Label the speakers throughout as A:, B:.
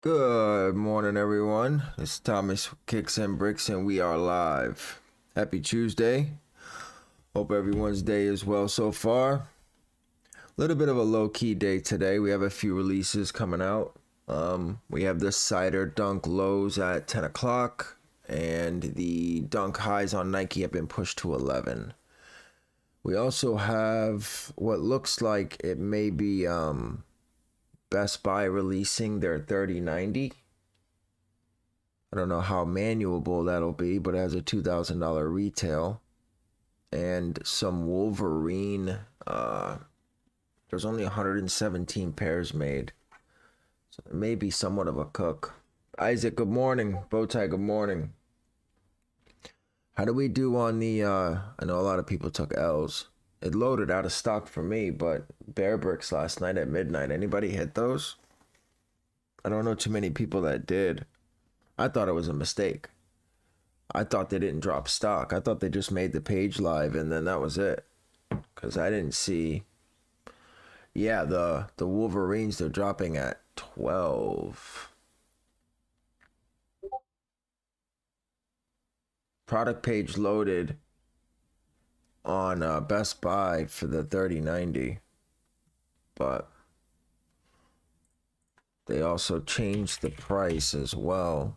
A: Good morning, everyone. It's Thomas Kicks and Bricks, and we are live. Happy Tuesday. Hope everyone's day is well so far. A little bit of a low-key day today. We have a few releases coming out. We have the Cider Dunk lows at 10 o'clock, and the Dunk highs on Nike have been pushed to 11. We also have what looks like it may be Best Buy releasing their 3090. I don't know how manuable that'll be, but it has a $2,000 retail. And some Wolverine. There's only 117 pairs made. So it may be somewhat of a cook. Isaac, good morning. Bowtie, good morning. How do we do on the, I know a lot of people took L's. It loaded out of stock for me, but Bear Bricks last night at midnight. Anybody hit those? I don't know too many people that did. I thought it was a mistake. I thought they didn't drop stock. I thought they just made the page live and then that was it. Because I didn't see. Yeah, the Wolverines, they're dropping at 12. Product page loaded on Best Buy for the 3090. But they also changed the price as well.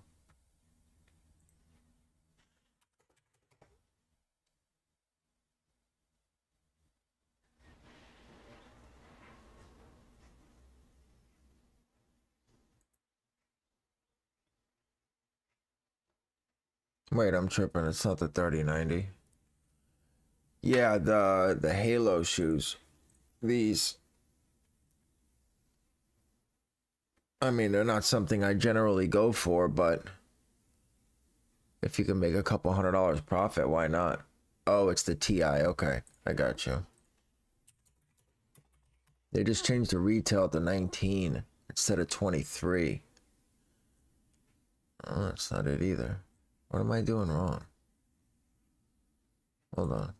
A: Wait, I'm tripping. It's not the 3090. Yeah, the Halo shoes. These, I mean, they're not something I generally go for, but if you can make a couple $100 profit, why not? Oh, it's the TI. Okay, I got you. They just changed the retail to 19 instead of 23. Oh, that's not it either. What am I doing wrong? Hold on.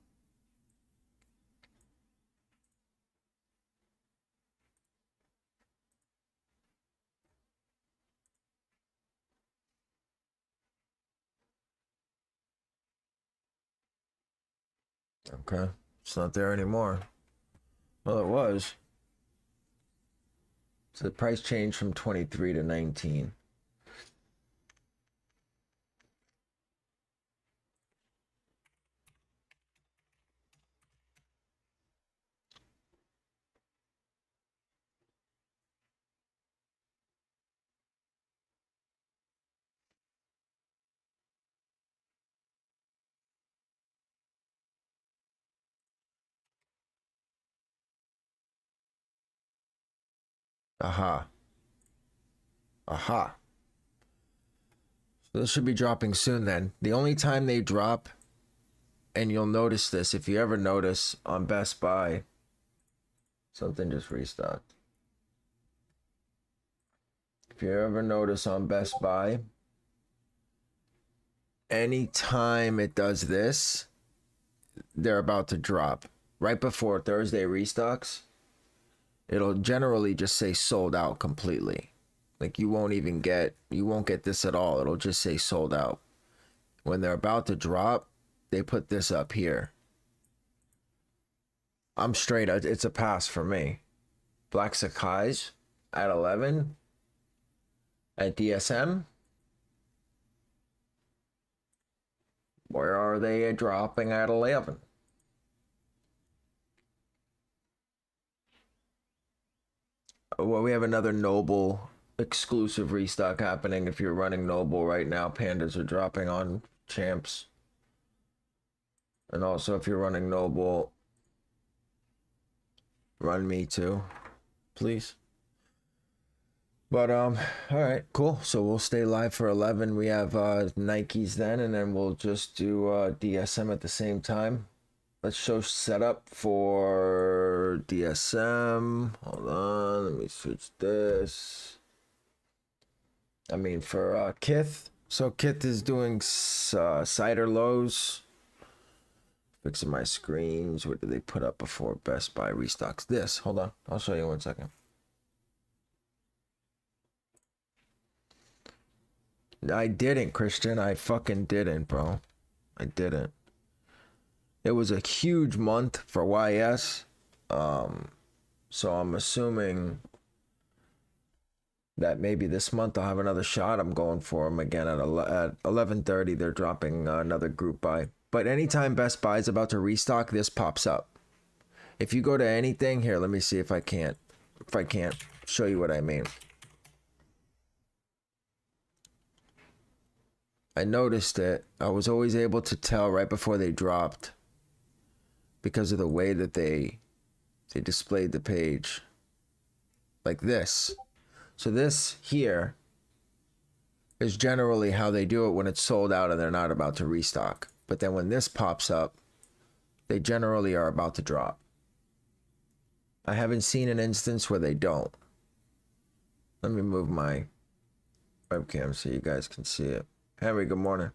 A: Okay, it's not there anymore. Well, it was. So the price changed from 23 to 19. Aha. Aha. So this should be dropping soon then. The only time they drop, and you'll notice this if you ever notice on Best Buy, something just restocked. If you ever notice on Best Buy, anytime it does this, they're about to drop. Right before Thursday restocks, it'll generally just say sold out completely. Like you won't get this at all. It'll just say sold out. When they're about to drop, they put this up here. I'm straight. It's a pass for me. Black Sakai's at 11 at DSM. Where are they dropping at 11? Well, we have another Noble exclusive restock happening. If you're running Noble right now, Pandas are dropping on Champs. And also, if you're running Noble, run me too, please. But all right, cool. So we'll stay live for 11. We have Nikes then, and then we'll just do DSM at the same time. Let's show setup for DSM. Hold on, let me switch this. I mean for Kith. So Kith is doing cider lows. Fixing my screens. What did they put up before Best Buy restocks? This. Hold on. I'll show you in 1 second. I didn't, Christian. I fucking didn't, bro. I didn't. It was a huge month for YS. So I'm assuming that maybe this month I'll have another shot. I'm going for them again at 11:30. They're dropping another group buy. But anytime Best Buy is about to restock, this pops up. If you go to anything here, let me see if I can't show you what I mean. I noticed it. I was always able to tell right before they dropped because of the way that they displayed the page like this. So this here is generally how they do it when it's sold out and they're not about to restock. But then when this pops up, they generally are about to drop. I haven't seen an instance where they don't. Let me move my webcam so you guys can see it. Henry, good morning.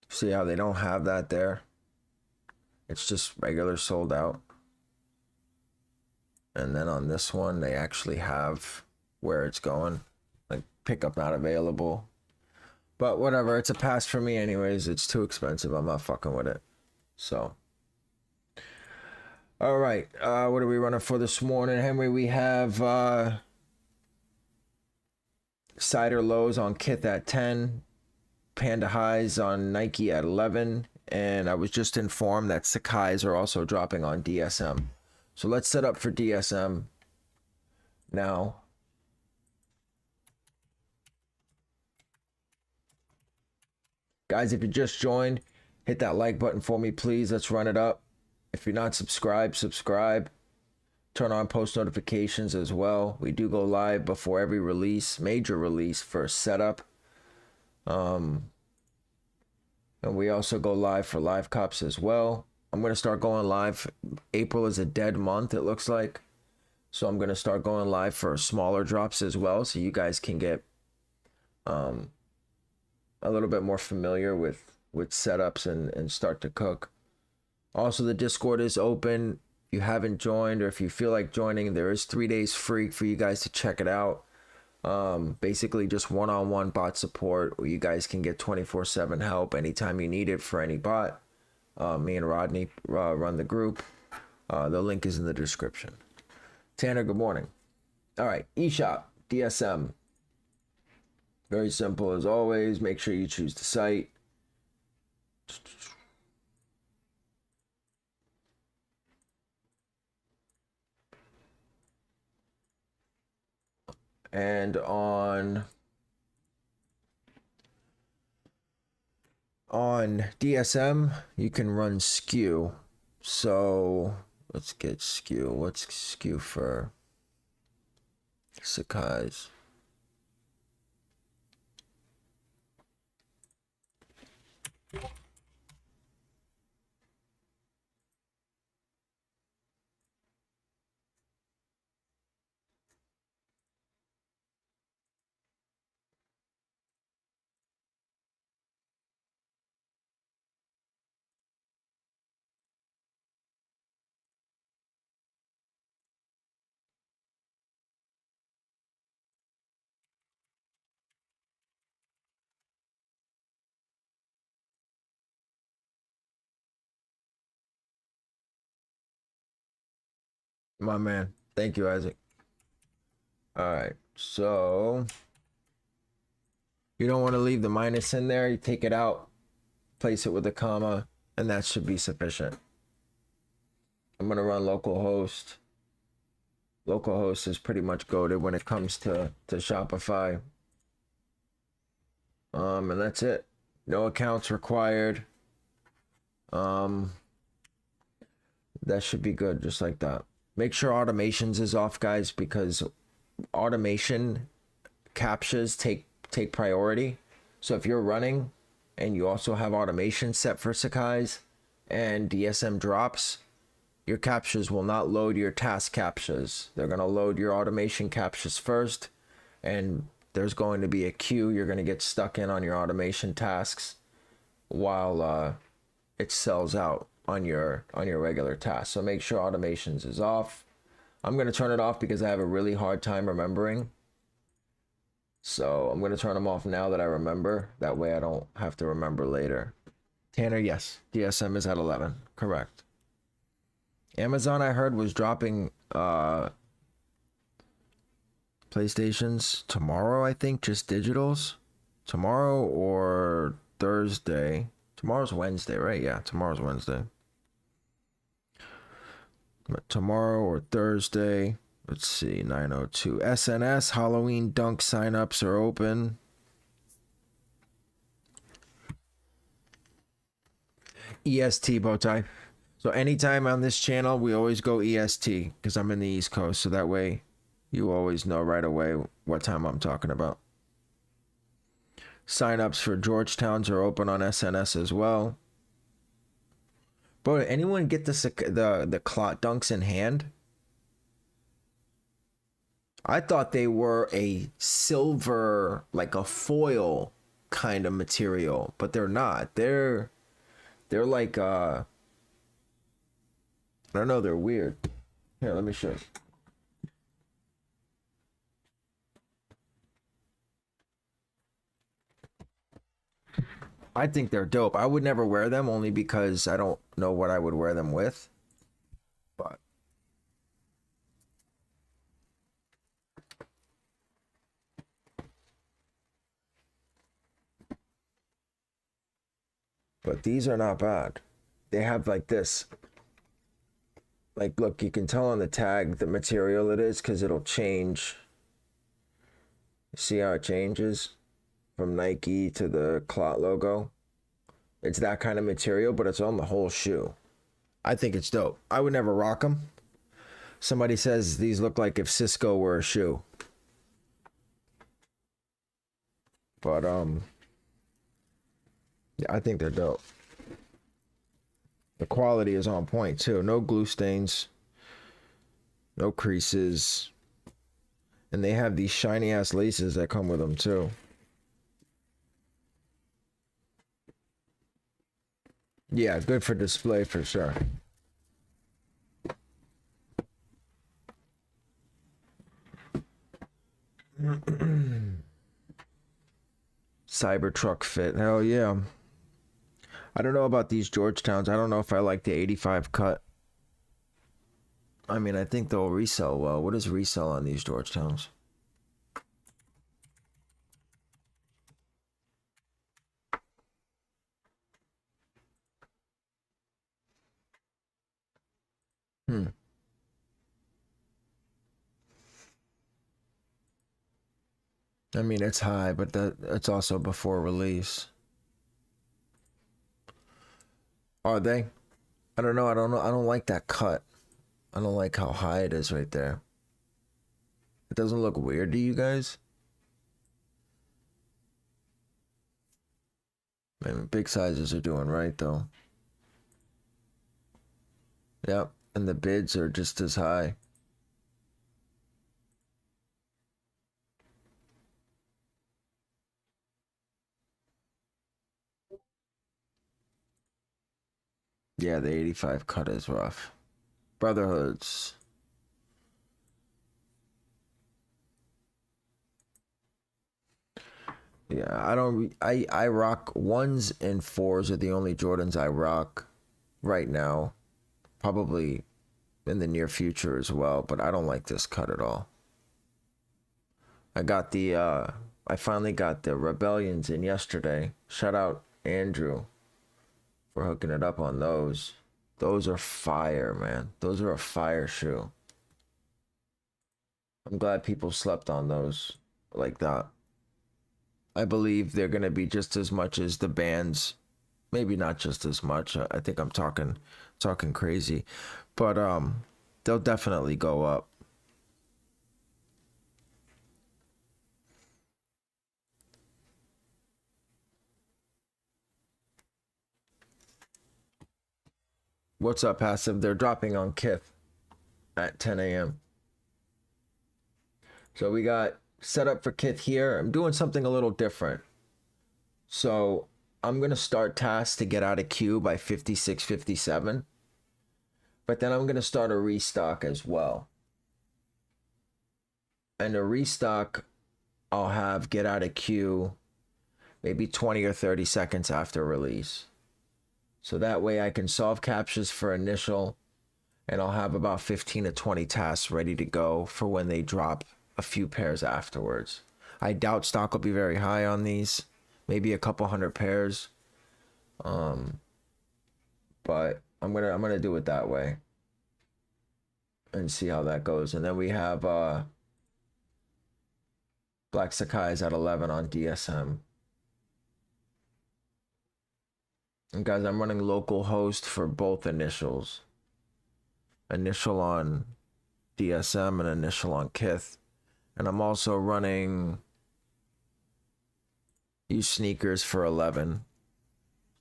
A: See how they don't have that there? It's just regular sold out. And then on this one, they actually have where it's going. Like pickup not available. But whatever, it's a pass for me anyways. It's too expensive. I'm not fucking with it. So. All right. What are we running for this morning, Henry? We have Cider lows on Kith at 10. Panda highs on Nike at 11. And I was just informed that Sakai's are also dropping on DSM. So let's set up for DSM now. Guys, if you just joined, hit that like button for me, please. Let's run it up. If you're not subscribed, subscribe. Turn on post notifications as well. We do go live before every release, major release for setup. And we also go live for live cops as well. I'm going to start going live. April is a dead month, it looks like. So I'm going to start going live for smaller drops as well. So you guys can get a little bit more familiar with setups and start to cook. Also, the Discord is open. If you haven't joined or if you feel like joining, there is 3 days free for you guys to check it out. Basically just one-on-one bot support where you guys can get 24/7 help anytime you need it for any bot. Me and Rodney run the group. The link is in the description. Tanner, good morning. All right, eShop, DSM. Very simple as always. Make sure you choose the site. And on DSM, you can run skew. So let's get skew. What's skew for Sakai's? My man. Thank you, Isaac. All right. So you don't want to leave the minus in there. You take it out, place it with a comma, and that should be sufficient. I'm going to run localhost. Localhost is pretty much goated when it comes to Shopify. And that's it. No accounts required. That should be good, just like that. Make sure automations is off, guys, because automation captchas take priority. So if you're running and you also have automation set for Sakai's and DSM drops, your captchas will not load your task captchas. They're going to load your automation captchas first, and there's going to be a queue. You're going to get stuck in on your automation tasks while it sells out on your regular tasks. So make sure automations is off. I'm going to turn it off because I have a really hard time remembering. So I'm going to turn them off now that I remember. That way I don't have to remember later. Tanner, yes. DSM is at 11. Correct. Amazon, I heard, was dropping PlayStations tomorrow, I think. Just digitals. Tomorrow or Thursday. Tomorrow's Wednesday, right? Yeah, tomorrow's Wednesday. But tomorrow or Thursday. Let's see, 902. SNS Halloween dunk signups are open. EST bowtie. So anytime on this channel, we always go EST because I'm in the East Coast. So that way you always know right away what time I'm talking about. Signups for Georgetowns are open on SNS as well. Bro, anyone get the clot dunks in hand? I thought they were a silver, like a foil kind of material, but they're not. They're like I don't know, they're weird. Here, let me show you. I think they're dope. I would never wear them only because I don't know what I would wear them with. But these are not bad. They have like this. Like, look, you can tell on the tag the material it is because it'll change. See how it changes from Nike to the clot logo? It's that kind of material, but it's on the whole shoe. I think it's dope. I would never rock them. Somebody says these look like if Cisco were a shoe. But yeah, I think they're dope. The quality is on point too. No glue stains, no creases, and they have these shiny ass laces that come with them too. Yeah, good for display for sure. Cybertruck fit. Hell yeah. I don't know about these Georgetowns. I don't know if I like the 85 cut. I mean, I think they'll resell well. What is resell on these Georgetowns? I mean, it's high, but it's also before release. Are they? I don't know. I don't know. I don't like that cut. I don't like how high it is right there. It doesn't look weird to you guys? Man, big sizes are doing right though. Yep, and the bids are just as high. Yeah, the 85 cut is rough. Brotherhoods. Yeah, I rock ones and fours are the only Jordans I rock right now. Probably in the near future as well, but I don't like this cut at all. I finally got the Rebellions in yesterday. Shout out Andrew for hooking it up on those. Those are fire, man. Those are a fire shoe. I'm glad people slept on those like that. I believe they're going to be just as much as the bands. Maybe not just as much. I think I'm talking crazy. But they'll definitely go up. What's up, Passive? They're dropping on Kith at 10 a.m. So we got set up for Kith here. I'm doing something a little different. So I'm going to start tasks to get out of queue by 56, 57. But then I'm going to start a restock as well. And the restock, I'll have get out of queue maybe 20 or 30 seconds after release. So that way I can solve captures for initial, and I'll have about 15 to 20 tasks ready to go for when they drop a few pairs afterwards. I doubt stock will be very high on these, maybe a couple hundred pairs. But I'm gonna do it that way and see how that goes. And then we have Black Sakai's at 11 on DSM. And guys, I'm running local host for both initials. Initial on DSM and initial on Kith. And I'm also running USNKRS for 11.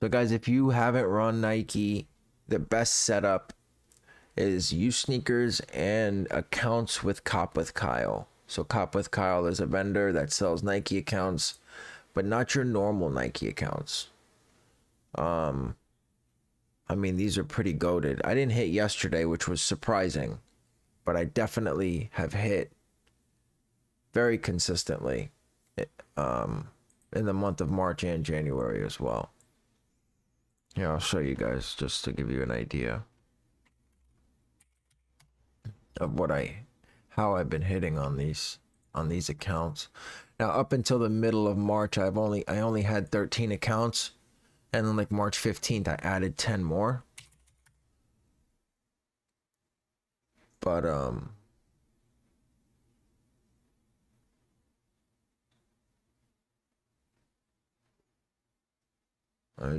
A: So guys, if you haven't run Nike, the best setup is USNKRS and accounts with Cop with Kyle. So Cop with Kyle is a vendor that sells Nike accounts, but not your normal Nike accounts. I mean, these are pretty goated. I didn't hit yesterday, which was surprising, but I definitely have hit very consistently in the month of March and January as well. Yeah, I'll show you guys just to give you an idea of how I've been hitting on these accounts. Now, up until the middle of March, I only had 13 accounts, and then like March 15th, I added 10 more. But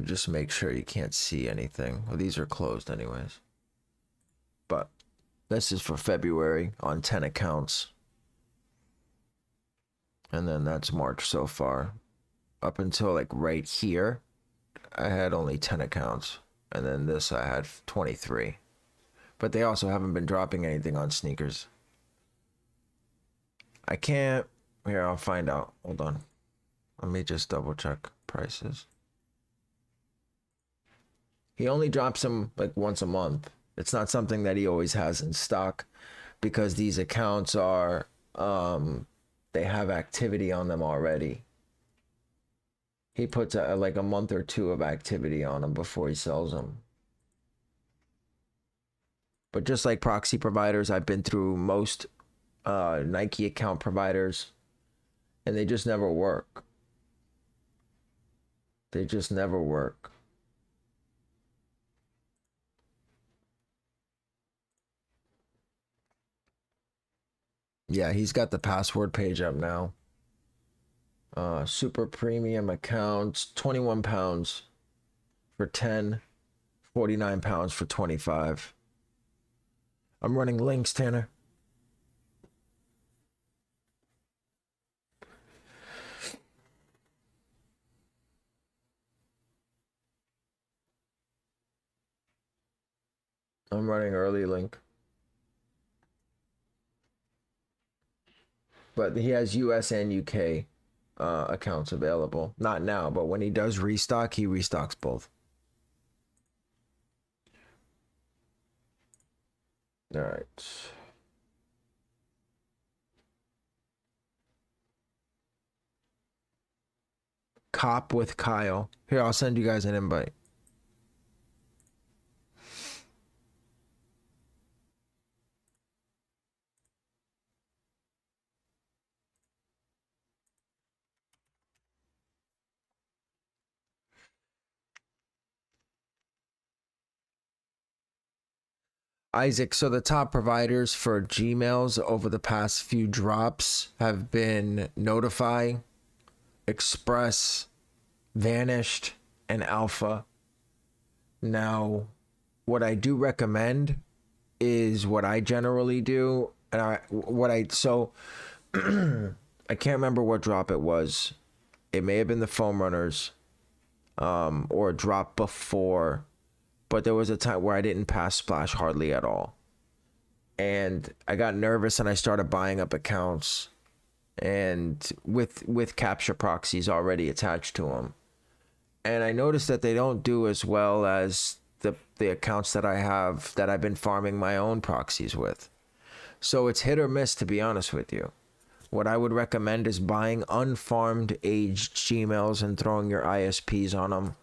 A: just make sure you can't see anything. Well, these are closed anyways. But this is for February on 10 accounts. And then that's March so far. Up until like right here, I had only 10 accounts. And then this I had 23. But they also haven't been dropping anything on sneakers. I can't. Here, I'll find out. Hold on. Let me just double check prices. He only drops them like once a month. It's not something that he always has in stock because these accounts are, they have activity on them already. He puts like a month or two of activity on them before he sells them. But just like proxy providers, I've been through most Nike account providers, and they just never work. They just never work. Yeah, he's got the password page up now. Super premium accounts, 21 pounds for 10, 49 pounds for 25. I'm running links, Tanner. I'm running early link. But he has US and UK accounts available. Not now, but when he does restock, he restocks both. All right. Cop with Kyle. Here, I'll send you guys an invite. Isaac, so the top providers for Gmails over the past few drops have been Notify, Express, Vanished, and Alpha. Now, what I do recommend is what I generally do, and I can't remember what drop it was. It may have been the foam runners, or a drop before. But there was a time where I didn't pass splash hardly at all. And I got nervous and I started buying up accounts and with capture proxies already attached to them. And I noticed that they don't do as well as the accounts that I have that I've been farming my own proxies with. So it's hit or miss, to be honest with you. what I would recommend is buying unfarmed aged Gmails and throwing your ISPs on them.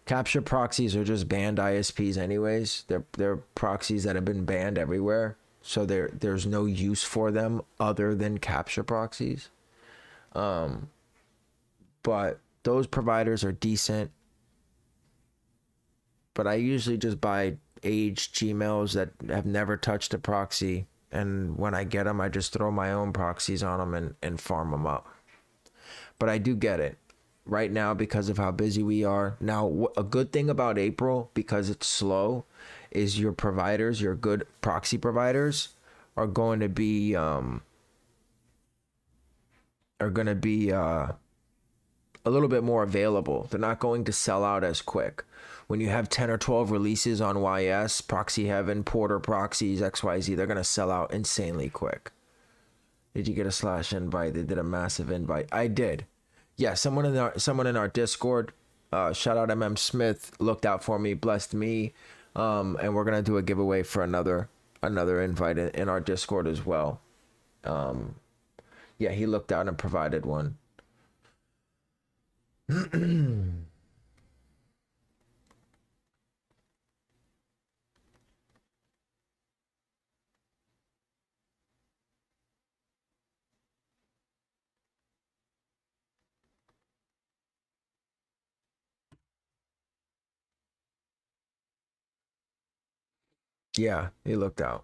A: Capture proxies are just banned ISPs anyways. They're proxies that have been banned everywhere. So there's no use for them other than capture proxies. But those providers are decent. But I usually just buy aged Gmails that have never touched a proxy. And when I get them, I just throw my own proxies on them and farm them up. But I do get it. Right now, because of how busy we are. Now, a good thing about April, because it's slow, is your providers, your good proxy providers, are going to be a little bit more available. They're not going to sell out as quick. When you have 10 or 12 releases on YS, Proxy Heaven, Porter Proxies, XYZ, they're going to sell out insanely quick. Did you get a slash invite? They did a massive invite. I did. Yeah, someone in our Discord, shout out Smith, looked out for me, blessed me, and we're going to do a giveaway for another invite in our Discord as well. Yeah, he looked out and provided one. Yeah, he looked out.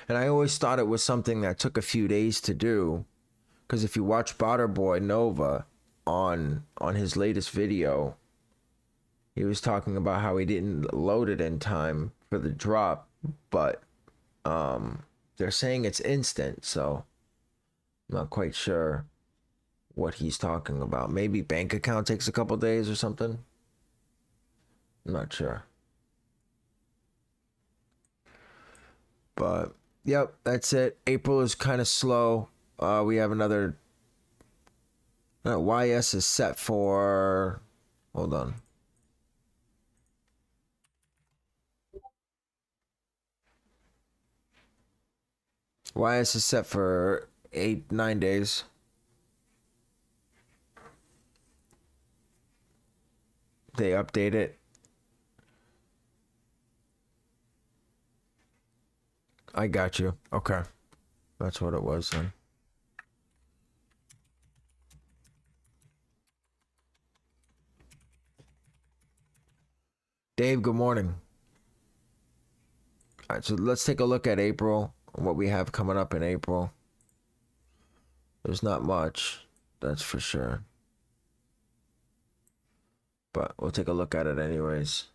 A: And I always thought it was something that took a few days to do. Because if you watch Boy Nova on his latest video, he was talking about how he didn't load it in time for the drop, but they're saying it's instant, so I'm not quite sure what he's talking about. Maybe bank account takes a couple days or something. I'm not sure. But yep, that's it. April is kind of slow. We have another YS is set for, hold on. YS is set for 8-9 days. They update it. I got you. Okay. That's what it was then. Dave, good morning. All right, so let's take a look at April, what we have coming up in April. There's not much, that's for sure. But we'll take a look at it anyways.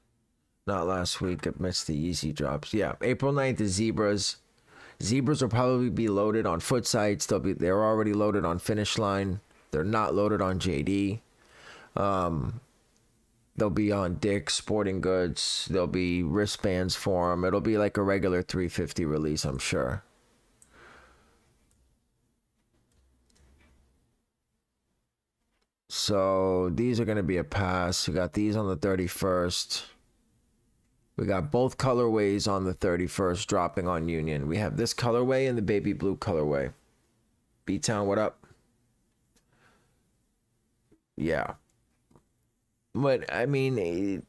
A: Not last week amidst the easy drops. Yeah, April 9th is Zebras. Zebras will probably be loaded on foot sites. They're already loaded on Finish Line. They're not loaded on JD. They'll be on Dick's Sporting Goods. There'll be wristbands for them. It'll be like a regular 350 release, I'm sure. So these are going to be a pass. We got these on the 31st. We got both colorways on the 31st dropping on Union. We have this colorway and the baby blue colorway. B-Town, what up? Yeah. But, I mean,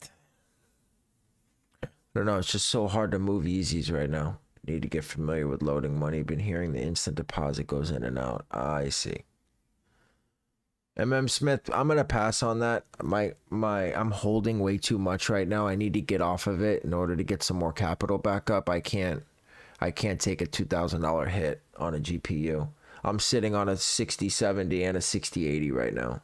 A: I don't know. It's just so hard to move Yeezys right now. Need to get familiar with loading money. Been hearing the instant deposit goes in and out. I see. Smith, I'm gonna pass on that. I'm holding way too much right now. I need to get off of it in order to get some more capital back up. I can't take a $2,000 hit on a GPU. I'm sitting on a 6070 and a 6080 right now.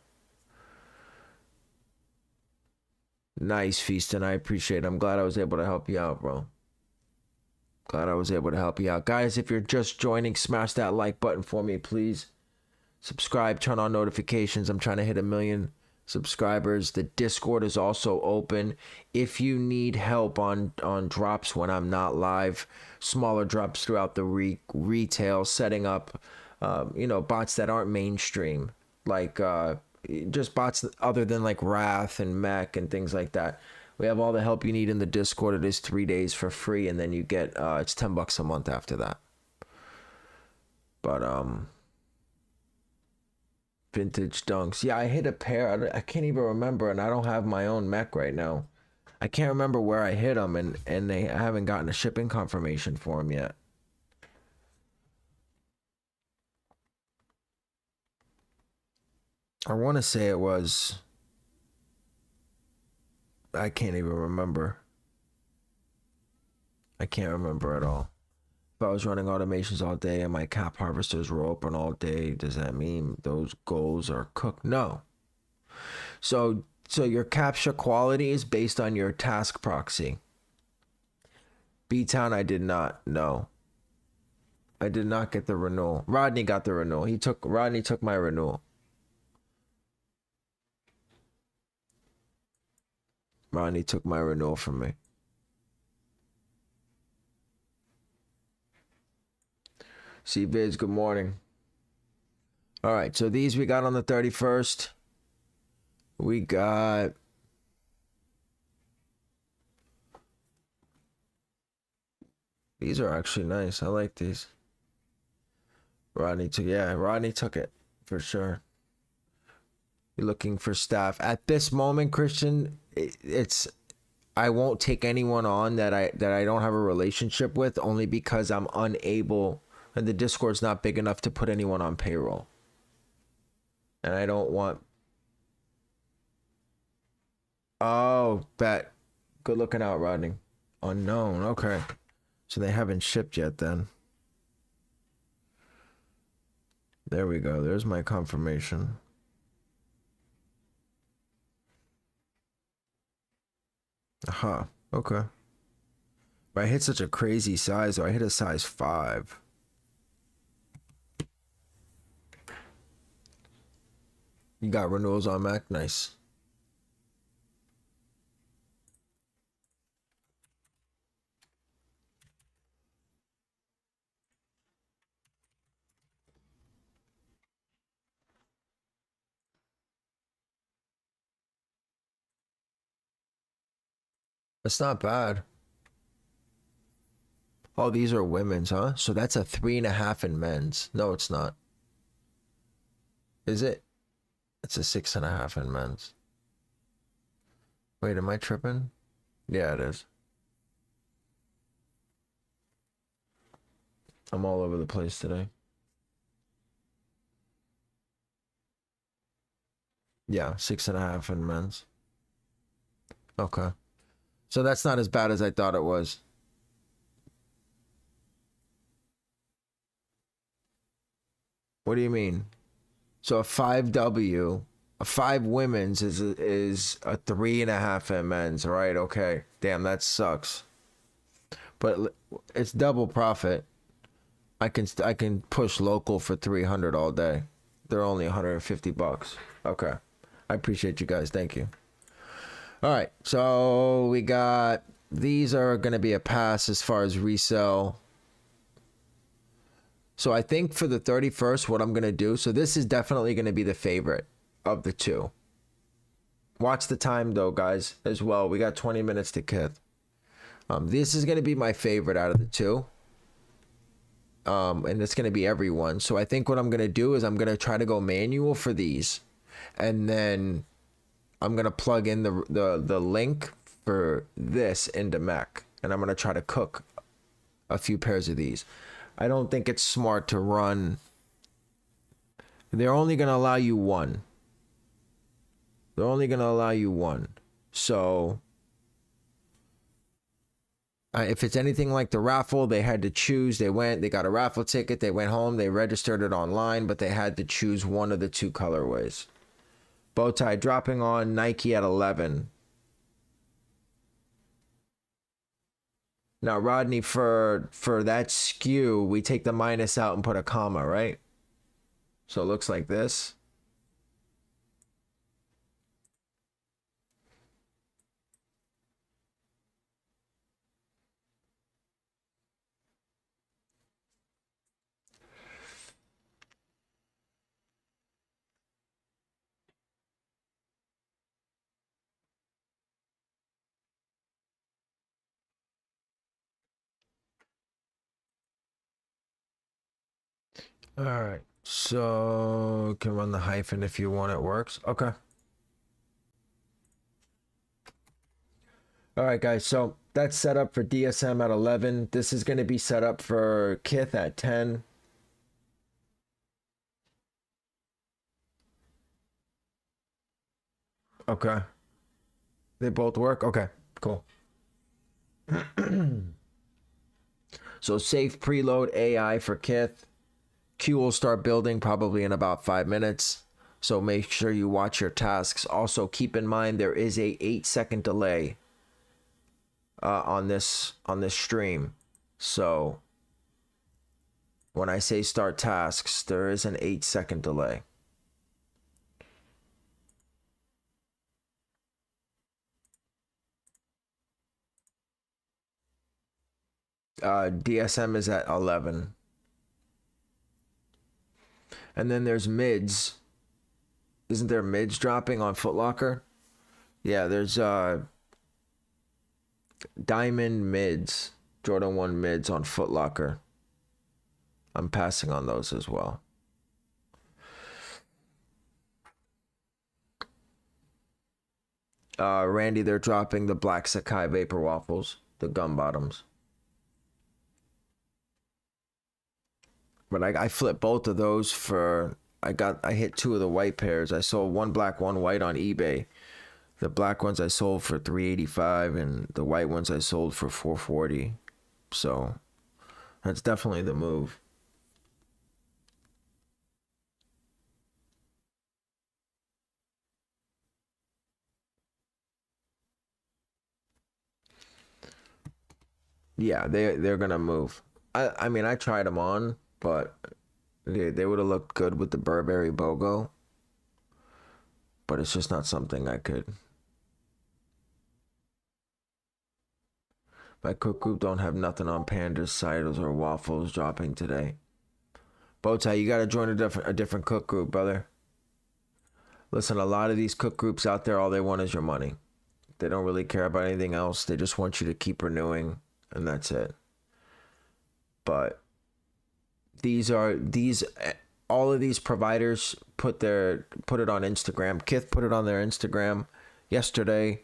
A: Nice, Feastin'. I appreciate it. I'm glad I was able to help you out, bro. Glad I was able to help you out. Guys, if you're just joining, smash that like button for me, please. Subscribe, turn on notifications. I'm trying to hit 1 million subscribers. The Discord is also open. If you need help on drops when I'm not live, smaller drops throughout the retail, setting up, bots that aren't mainstream, like just bots other than like Wrath and Mech and things like that. We have all the help you need in the Discord. It is 3 days for free, and then you get it's $10 a month after that. But vintage dunks. Yeah, I hit a pair. I can't even remember, and I don't have my own mech right now. I can't remember where I hit them, and I haven't gotten a shipping confirmation for them yet. I want to say it was. I can't even remember. I can't remember at all. If I was running automations all day and my cap harvesters were open all day, does that mean those goals are cooked? No. So your capture quality is based on your task proxy. B-Town, I did not. No. I did not get the renewal. Rodney got the renewal. Rodney took my renewal. Rodney took my renewal from me. See Viz, good morning. All right, so these we got on the 31st. We got these are actually nice. I like these. Rodney took it for sure. You're looking for staff at this moment, Christian. It's I won't take anyone on that I don't have a relationship with, only because I'm unable, and the Discord's not big enough to put anyone on payroll. And I don't want. Oh, bet. Good looking out, Rodney. Unknown. Okay. So they haven't shipped yet then. There we go. There's my confirmation. Aha. Okay. But I hit such a crazy size, though. I hit a size 5. You got renewals on Mac? Nice. That's not bad. Oh, these are women's, huh? So that's a 3.5 in men's. No, it's not. Is it? It's a 6.5 in men's. Wait, am I tripping? Yeah, it is. I'm all over the place today. Yeah, 6.5 in men's. Okay. So that's not as bad as I thought it was. What do you mean? So a 5W, a 5 women's is a 3.5 in men's, right? Okay. Damn, that sucks. But it's double profit. I can push local for 300 all day. They're only 150 bucks. Okay. I appreciate you guys. Thank you. All right. So we got these are going to be a pass as far as resell. So I think for the 31st, what I'm going to do, so this is definitely going to be the favorite of the two. Watch the time though, guys, as well. We got 20 minutes to Kith. This is going to be my favorite out of the two. And it's going to be everyone. So I think what I'm going to do is I'm going to try to go manual for these. And then I'm going to plug in the link for this into Mech. And I'm going to try to cook a few pairs of these. I don't think it's smart to run. They're only going to allow you one. They're only going to allow you one. So if it's anything like the raffle, they had to choose. They got a raffle ticket. They went home. They registered it online, but they had to choose one of the two colorways. Bowtie dropping on Nike at 11. Now, Rodney, for that skew, we take the minus out and put a comma, right? So it looks like this. All right. So can run the hyphen if you want. It works. Okay. All right, guys. So that's set up for DSM at 11. This is going to be set up for Kith at 10. Okay. They both work? Okay, cool. So safe preload AI for Kith. Q will start building probably in about 5 minutes. So make sure you watch your tasks. Also keep in mind there is a 8-second delay on this stream. So when I say start tasks, there is an 8-second delay. DSM is at 11. And then there's mids. Isn't there mids dropping on Foot Locker? Yeah, there's Diamond mids, Jordan 1 mids on Foot Locker. I'm passing on those as well. Randy, they're dropping the Black Sakai Vapor Waffles, the gum bottoms. But I flipped both of those for I hit 2 of the white pairs. I sold 1 black, 1 white on eBay. The black ones I sold for $385 and the white ones I sold for $440. So that's definitely the move. Yeah, they're gonna move. I mean I tried them on, but they would have looked good with the Burberry BOGO. But it's just not something I could. My cook group don't have nothing on pandas, ciders, or waffles dropping today. Bowtie, you gotta join a different cook group, brother. Listen, a lot of these cook groups out there, all they want is your money. They don't really care about anything else. They just want you to keep renewing, and that's it. But all of these providers put it on Instagram. Kith put it on their Instagram yesterday.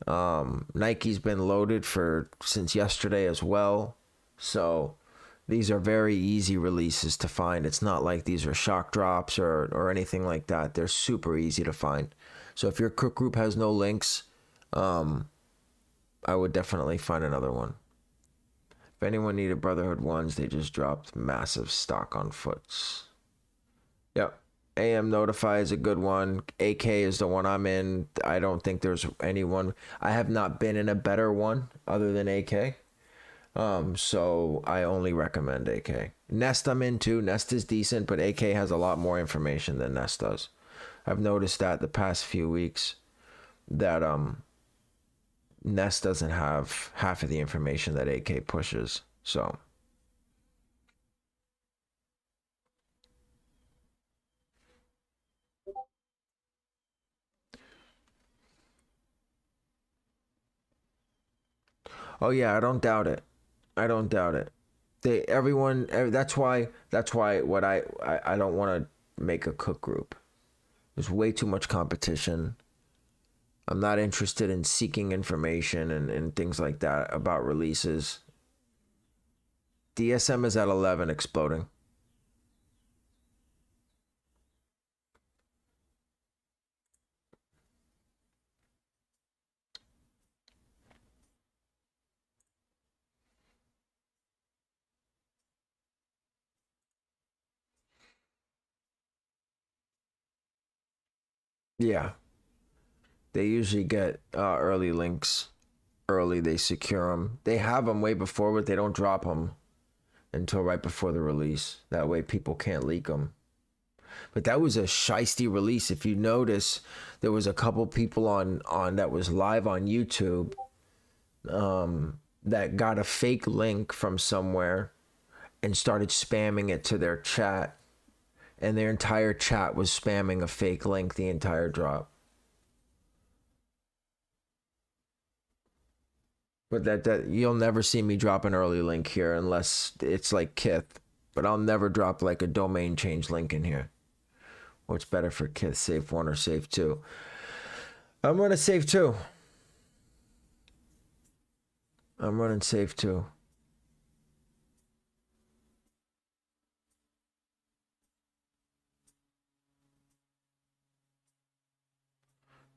A: Nike's been loaded since yesterday as well. So these are very easy releases to find. It's not like these are shock drops or anything like that. They're super easy to find. So if your cook group has no links, I would definitely find another one. If anyone needed Brotherhood ones, they just dropped massive stock on Foots. Yep. AM Notify is a good one. AK is the one I'm in. I don't think there's anyone. I have not been in a better one other than AK. So I only recommend AK. Nest I'm in too. Nest is decent, but AK has a lot more information than Nest does. I've noticed that the past few weeks that Nest doesn't have half of the information that AK pushes. So oh yeah, I don't doubt it. I don't doubt it. That's why what I don't want to make a cook group. There's way too much competition. I'm not interested in seeking information and things like that about releases. DSM is at 11 exploding. Yeah. They usually get early links early. They secure them. They have them way before, but they don't drop them until right before the release. That way people can't leak them. But that was a shisty release. If you notice, there was a couple people on that was live on YouTube that got a fake link from somewhere and started spamming it to their chat. And their entire chat was spamming a fake link the entire drop. But that you'll never see me drop an early link here unless it's like Kith. But I'll never drop like a domain change link in here. What's better for Kith, Safe 1 or Safe 2? I'm running Safe 2. I'm running Safe 2.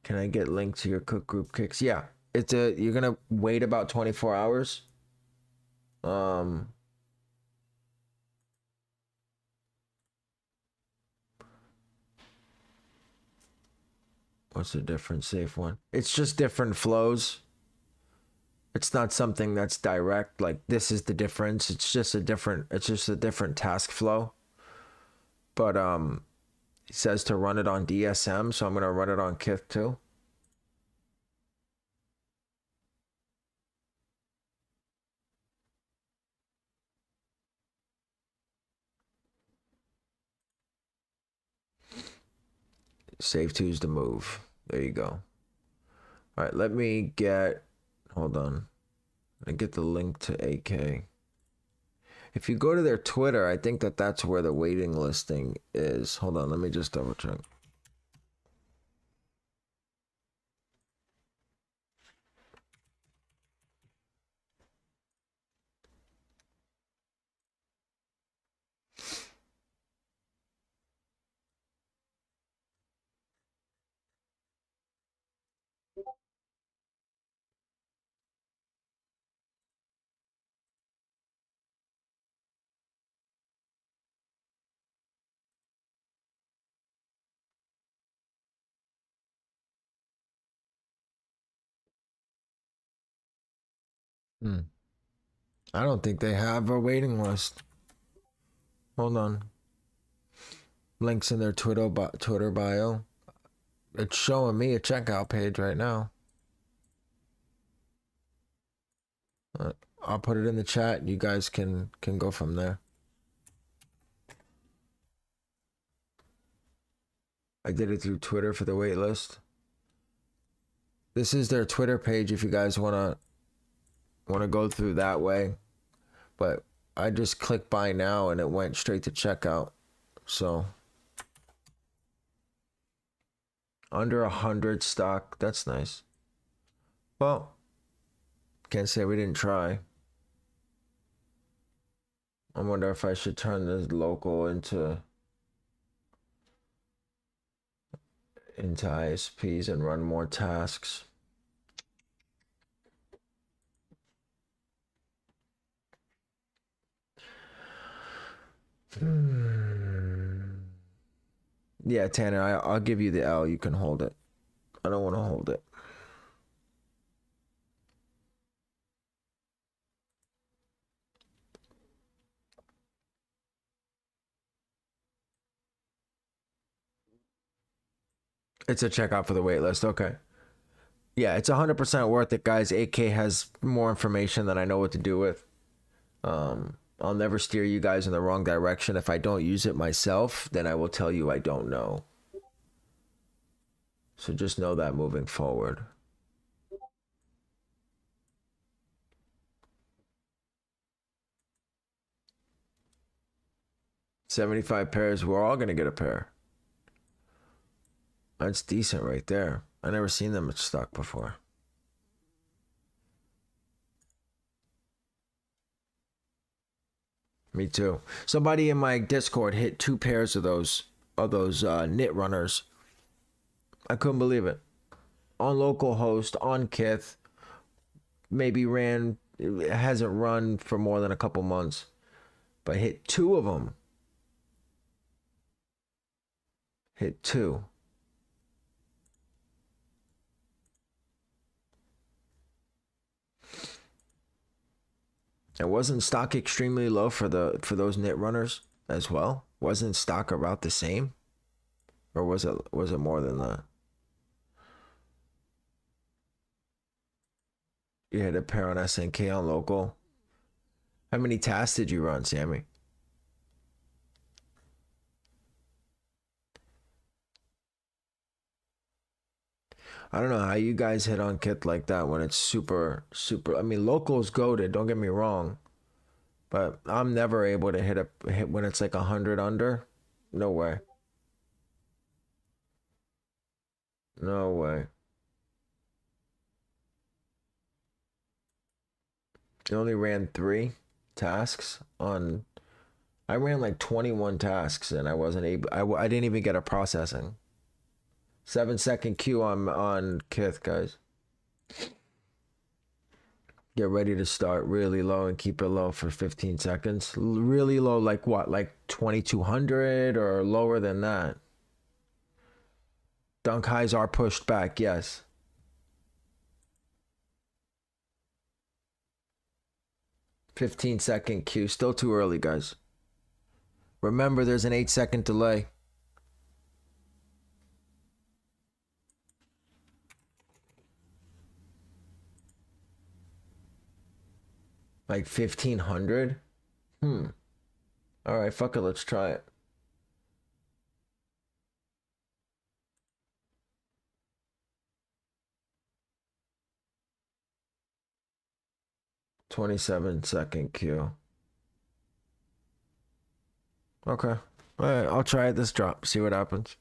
A: Can I get link to your cook group kicks? Yeah. You're gonna wait about 24 hours. What's the difference, Safe 1? It's just different flows. It's not something that's direct, like this is the difference. It's just a different task flow. But it says to run it on DSM, so I'm gonna run it on Kith too. Save 2's the move. There you go. All right, let me get, hold on. I get the link to AK. If you go to their Twitter, I think that's where the waiting listing is. Hold on, let me just double check. I don't think they have a waiting list. Hold on. Links in their Twitter bio. It's showing me a checkout page right now. I'll put it in the chat. You guys can go from there. I did it through Twitter for the wait list. This is their Twitter page if you guys want to go through that way. But I just clicked buy now and it went straight to checkout. So under 100 stock, that's nice. Well, can't say we didn't try. I wonder if I should turn this local into ISPs and run more tasks. Yeah, Tanner, I'll give you the L. You can hold it. I don't want to hold it. It's a checkout for the wait list. Okay. Yeah, it's 100% worth it, guys. AK has more information than I know what to do with. I'll never steer you guys in the wrong direction. If I don't use it myself, then I will tell you I don't know. So just know that moving forward. $75 pairs. We're all gonna get a pair. That's decent right there. I never seen them in stock before. Me too. Somebody in my Discord hit 2 pairs of those knit runners. I couldn't believe it. On localhost, on Kith, maybe it hasn't run for more than a couple months, but hit 2 of them. Hit 2. And wasn't stock extremely low for those knit runners as well? Wasn't stock about the same? Or was it more than that? You had a pair on SNK on local. How many tasks did you run, Sammy? I don't know how you guys hit on Kith like that when it's super. I mean, local is goated, don't get me wrong. But I'm never able to hit when it's like 100 under. No way. No way. I only ran 3 tasks on. I ran like 21 tasks and I wasn't able. I didn't even get a processing. 7-second queue on Kith, guys. Get ready to start really low and keep it low for 15 seconds. Really low, like what? Like 2200 or lower than that. Dunk highs are pushed back, yes. "15-second queue. Still too early, guys. Remember, there's an 8-second delay. Like 1500? All right, fuck it. Let's try it. "27-second queue. Okay. All right, I'll try it this drop. See what happens.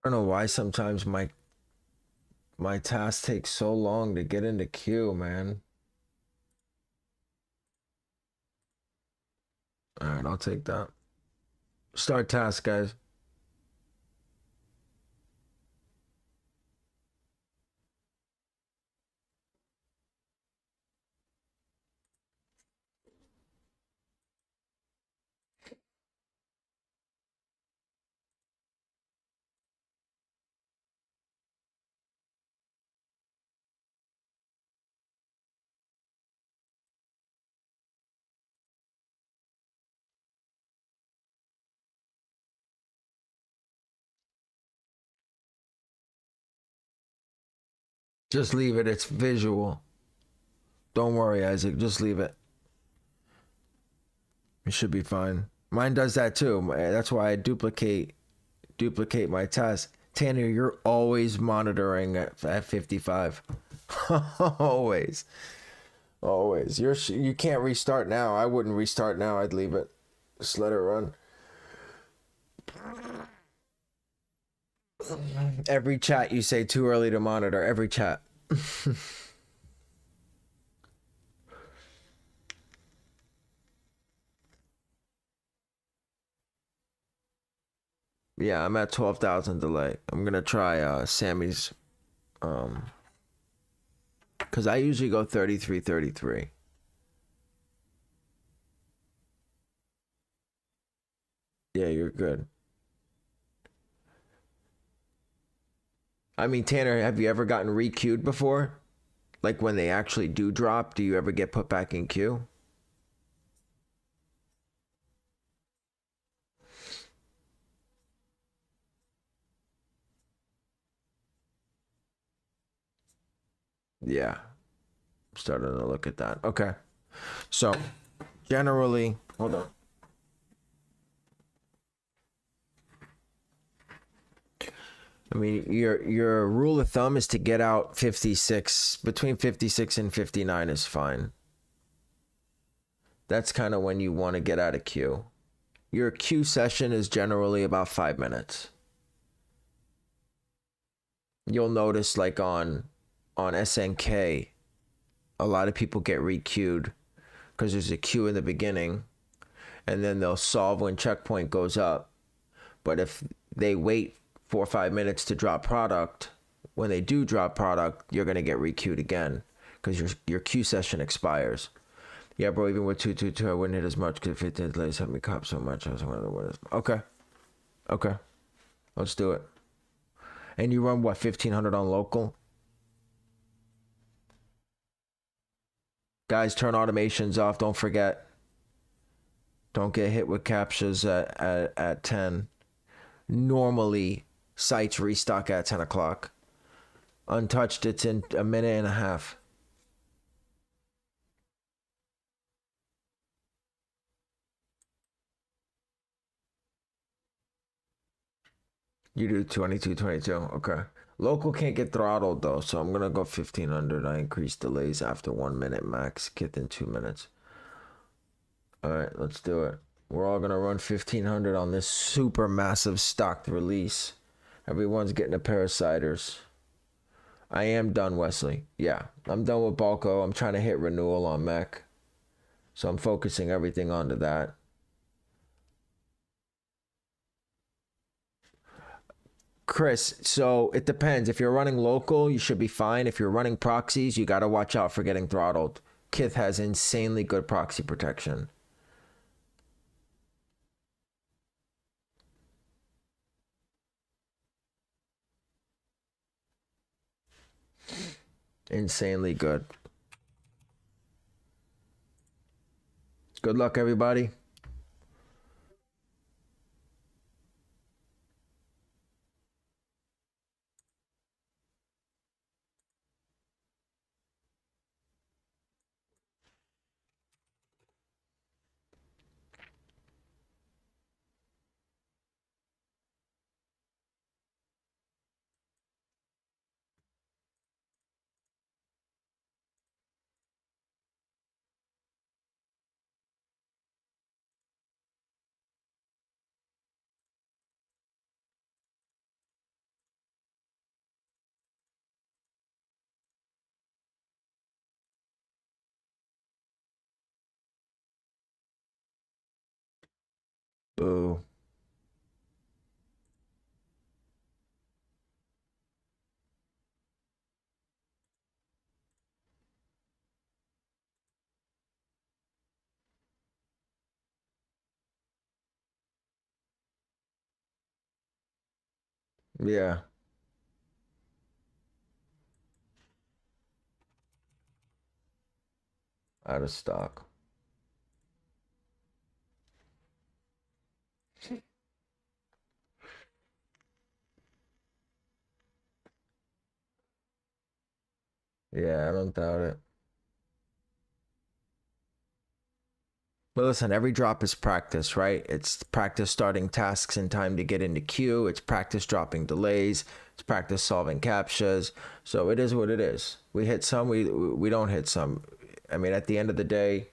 A: I don't know why sometimes my task takes so long to get into queue, man. All right, I'll take that. Start task, guys. Just leave it. It's visual. Don't worry, Isaac. Just leave it. It should be fine. Mine does that too. That's why I duplicate my task. Tanner, you're always monitoring at 55. Always. Always. You can't restart now. I wouldn't restart now. I'd leave it. Just let it run. Every chat you say too early to monitor. Every chat. Yeah, I'm at 12,000 delay. I'm gonna try Sammy's because I usually go 33. Yeah, you're good. I mean, Tanner, have you ever gotten re-queued before? Like when they actually do drop, do you ever get put back in queue? Yeah, I'm starting to look at that. Okay. So, generally, hold on. I mean, your rule of thumb is to get out 56, between 56 and 59 is fine. That's kind of when you want to get out of queue. Your queue session is generally about 5 minutes. You'll notice like on SNK, a lot of people get re-queued because there's a queue in the beginning, and then they'll solve when checkpoint goes up. But if they wait 4 or 5 minutes to drop product, when they do drop product, you're gonna get requeued again because your queue session expires. Yeah, bro. Even with 222, I wouldn't hit as much because 15 delays helped me cop so much. I was one of the winners. Okay, okay, let's do it. And you run what, 1500 on local? Guys, turn automations off. Don't forget. Don't get hit with captures at 10. Normally, sites restock at 10 o'clock. Untouched, it's in a minute and a half. You do 22. Okay. Local can't get throttled though, so I'm gonna go 1500. I increase delays after 1 minute max. Kith in 2 minutes. All right, let's do it. We're all gonna run 1500 on this super massive stocked release. Everyone's getting a pair of ciders. I am done, Wesley. Yeah, I'm done with Balco. I'm trying to hit renewal on Mek, so I'm focusing everything onto that. Chris, so it depends. If you're running local, you should be fine. If you're running proxies, you got to watch out for getting throttled. Kith has insanely good proxy protection. Insanely good. Good luck, everybody. Boo. Yeah, out of stock. Yeah, I don't doubt it. But listen, every drop is practice, right? It's practice starting tasks in time to get into queue. It's practice dropping delays. It's practice solving captchas. So it is what it is. We hit some, we don't hit some. I mean, at the end of the day,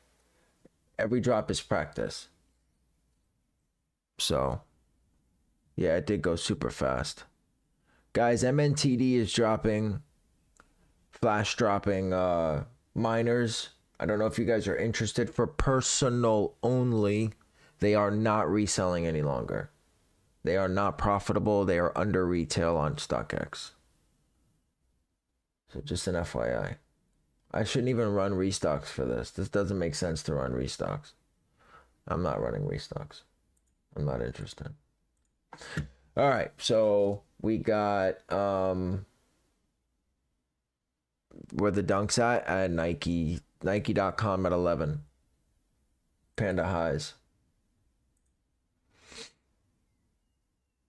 A: every drop is practice. So yeah, it did go super fast. Guys, MNTD is dropping, flash dropping miners. I don't know if you guys are interested for personal only. They are not reselling any longer. They are not profitable. They are under retail on StockX. So just an FYI. I shouldn't even run restocks for this. This doesn't make sense to run restocks. I'm not running restocks. I'm not interested. All right, so we got where the dunks at Nike, Nike.com at 11. Panda highs.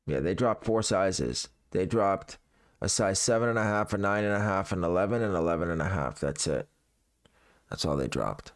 A: Yeah, they dropped 4 sizes. They dropped a size 7.5, a 9.5, an 11, and 11.5. That's it. That's all they dropped.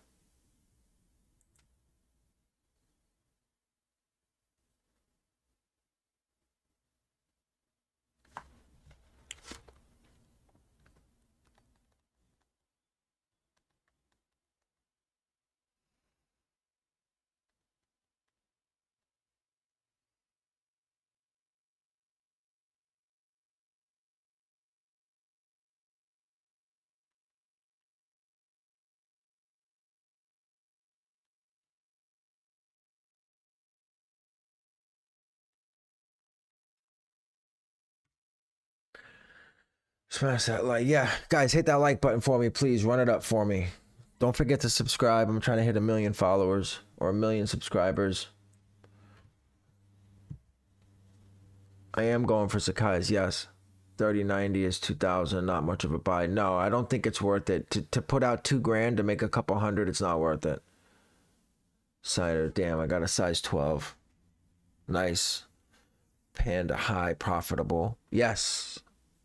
A: Smash that like. Yeah, guys, hit that like button for me, please. Run it up for me. Don't forget to subscribe. I'm trying to hit 1 million followers or 1 million subscribers. I am going for Sakai's, yes. 3090 is 2,000, not much of a buy. No, I don't think it's worth it. To put out $2,000 to make a couple hundred, it's not worth it. Cider, damn, I got a size 12. Nice. Panda, high, profitable. Yes,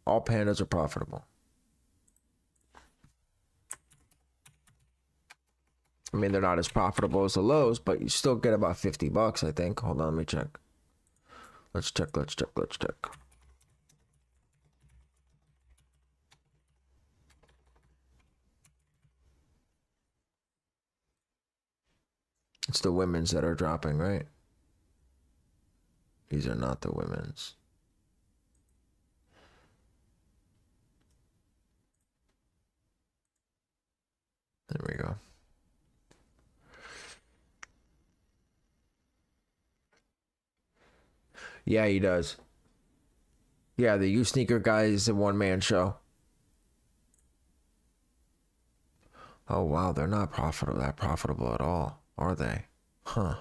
A: all pandas are profitable. I mean, they're not as profitable as the lows, but you still get about 50 bucks, I think. Hold on, let me check. Let's check. It's the women's that are dropping, right? These are not the women's. There we go. Yeah, he does. Yeah, the U Sneaker guy is a one-man show. Oh wow, they're not that profitable at all, are they? Huh.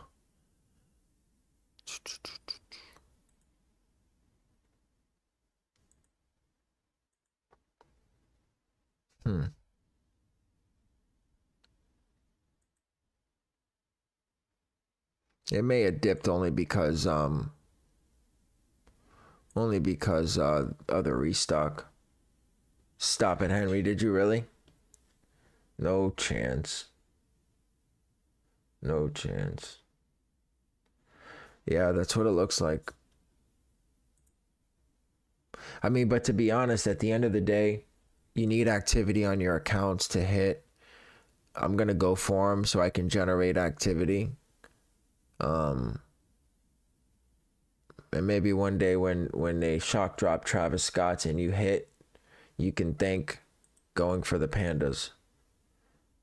A: Hmm. It may have dipped only because of the restock. Stop it, Henry. Did you really? No chance. No chance. Yeah, that's what it looks like. I mean, but to be honest, at the end of the day, you need activity on your accounts to hit. I'm gonna go for them so I can generate activity. And maybe one day when they shock drop Travis Scott's and you hit, you can thank going for the pandas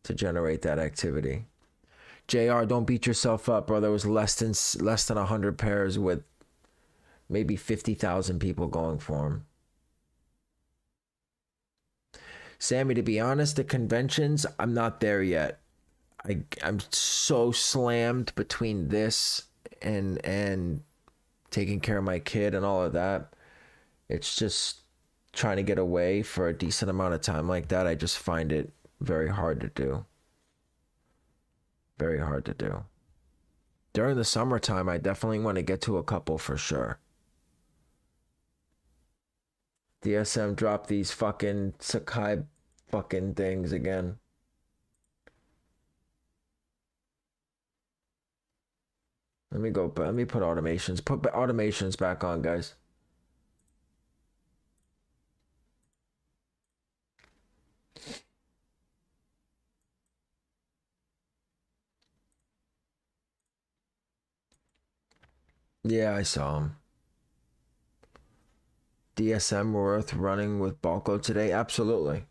A: to generate that activity. JR, don't beat yourself up, bro. There was less than 100 pairs with maybe 50,000 people going for them. Sammy, to be honest, the conventions, I'm not there yet. I'm so slammed between this and taking care of my kid and all of that. It's just trying to get away for a decent amount of time like that. I just find it very hard to do. Very hard to do. During the summertime, I definitely want to get to a couple for sure. DSM dropped these fucking Sakai fucking things again. Let me go, let me put automations. Put automations back on, guys. Yeah, I saw him. DSM worth running with Balco today? Absolutely.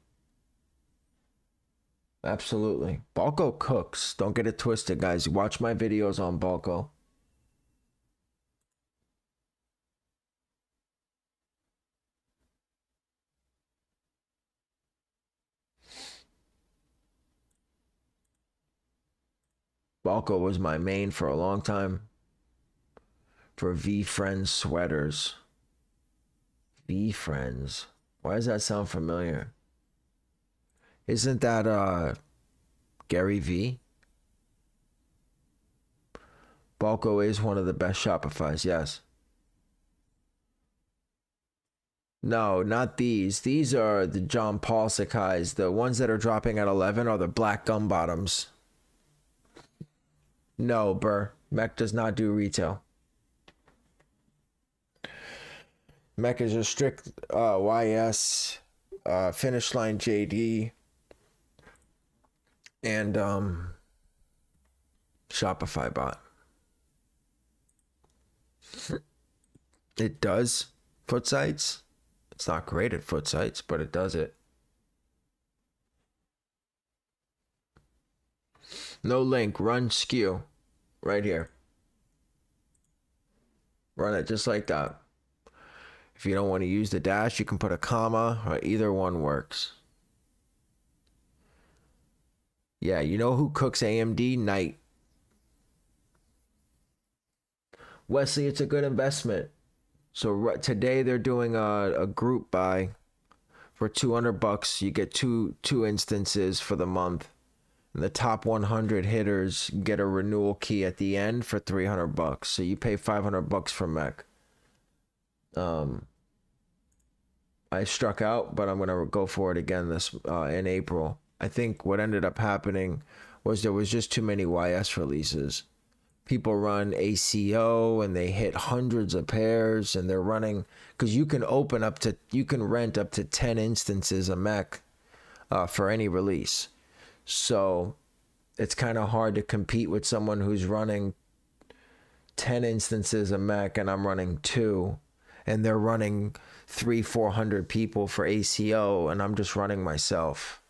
A: Absolutely. Balco cooks. Don't get it twisted, guys. Watch my videos on Balco. Balco was my main for a long time. For V-Friends sweaters. V-Friends. Why does that sound familiar? Isn't that Gary V? Balco is one of the best Shopify's, yes. No, not these. These are the John Paul Sakai's. The ones that are dropping at 11 are the black gum bottoms. No, Burr. Mek does not do retail. Mek is a strict YS, Finish Line JD, and Shopify bot. It does foot sites. It's not great at foot sites, but it does it. No link. Run skew. Right here. Run it just like that. If you don't want to use the dash, you can put a comma, or either one works. Yeah, you know who cooks AMD? Night. Wesley, it's a good investment. So today they're doing a group buy for $200. You get two instances for the month. And the top 100 hitters get a renewal key at the end for $300. So you pay $500 for Mek. I struck out, but I'm gonna go for it again this in April. I think what ended up happening was there was just too many YS releases. People run ACO and they hit hundreds of pairs, and they're running because you can rent up to 10 instances of Mek for any release. So it's kind of hard to compete with someone who's running 10 instances of Mek and I'm running 2, and they're running 300-400 people for ACO and I'm just running myself.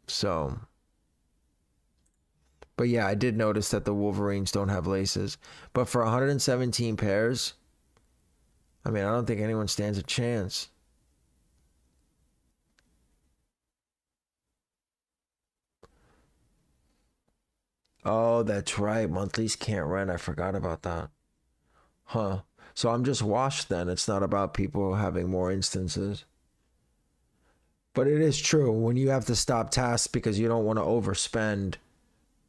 A: So, but yeah, I did notice that the Wolverines don't have laces. But for 117 pairs, I mean, I don't think anyone stands a chance. Oh, that's right. Monthlies can't rent. I forgot about that. Huh. So I'm just washed then. It's not about people having more instances. But it is true. When you have to stop tasks because you don't want to overspend,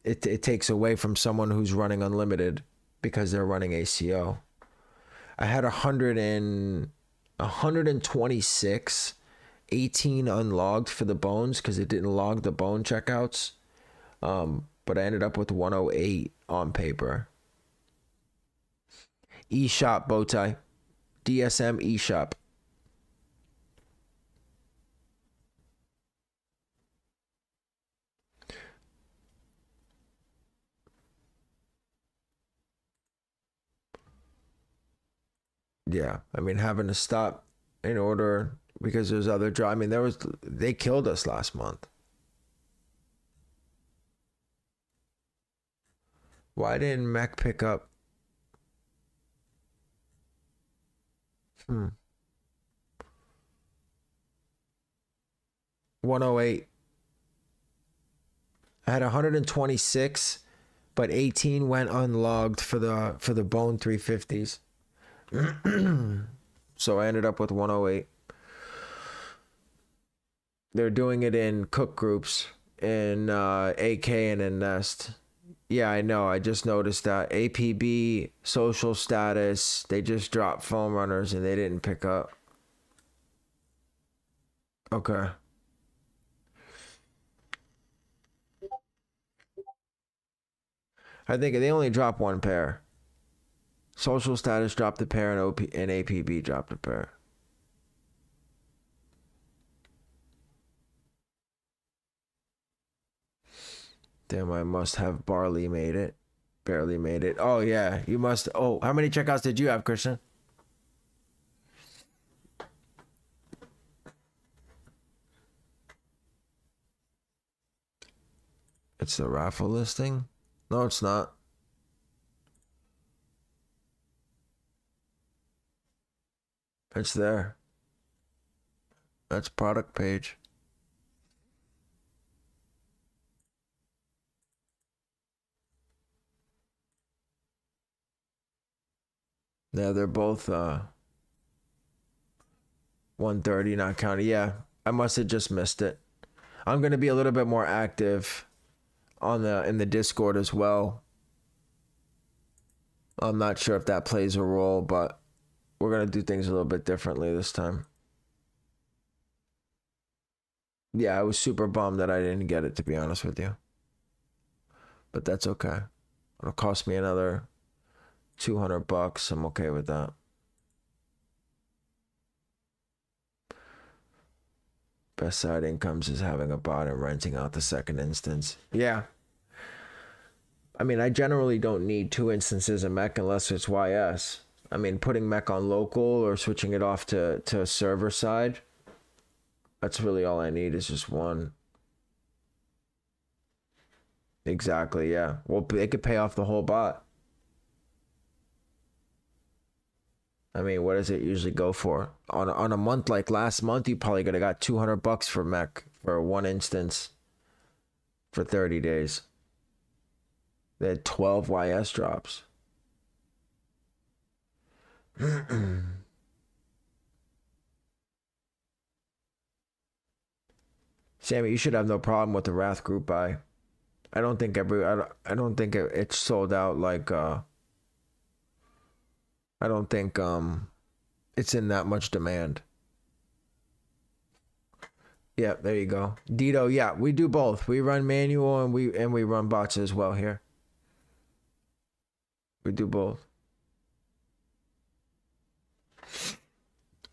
A: it takes away from someone who's running unlimited because they're running ACO. I had 126, 18 unlogged for the bones because it didn't log the bone checkouts. But I ended up with 108 on paper. eShop Bowtie. DSM eShop. Yeah, I mean, having to stop in order because there's other I mean, they killed us last month. Why didn't Mek pick up? 108. I had 126, but 18 went unlogged for the bone 350s. So I ended up with 108. They're doing it in cook groups in AK and in Nest. Yeah, I know. I just noticed that APB, social status, they just dropped foam runners and they didn't pick up. Okay. I think they only dropped one pair. Social status dropped a pair and APB dropped a pair. Damn, I must have barely made it. Barely made it. Oh, yeah. You must. Oh, how many checkouts did you have, Christian? It's the raffle listing? No, it's not. It's there. That's product page. Yeah, they're both 130 not counting. Yeah, I must have just missed it. I'm gonna be a little bit more active in the Discord as well. I'm not sure if that plays a role, but we're gonna do things a little bit differently this time. Yeah, I was super bummed that I didn't get it, to be honest with you. But that's okay. It'll cost me another $200. I'm okay with that. Best side incomes is having a bot and renting out the second instance. Yeah. I mean, I generally don't need 2 instances of Mek unless it's YS. I mean, putting Mek on local or switching it off to server side, that's really all I need is just one. Exactly, yeah. Well, they could pay off the whole bot. I mean, what does it usually go for? On a month like last month, you probably could have got $200 for Mech for one instance for 30 days. They had 12 YS drops. Sammy, you should have no problem with the Wrath group buy. I don't think it's sold out like I don't think it's in that much demand. Yeah, there you go. Dito, yeah, we do both. We run manual and we run bots as well here. We do both.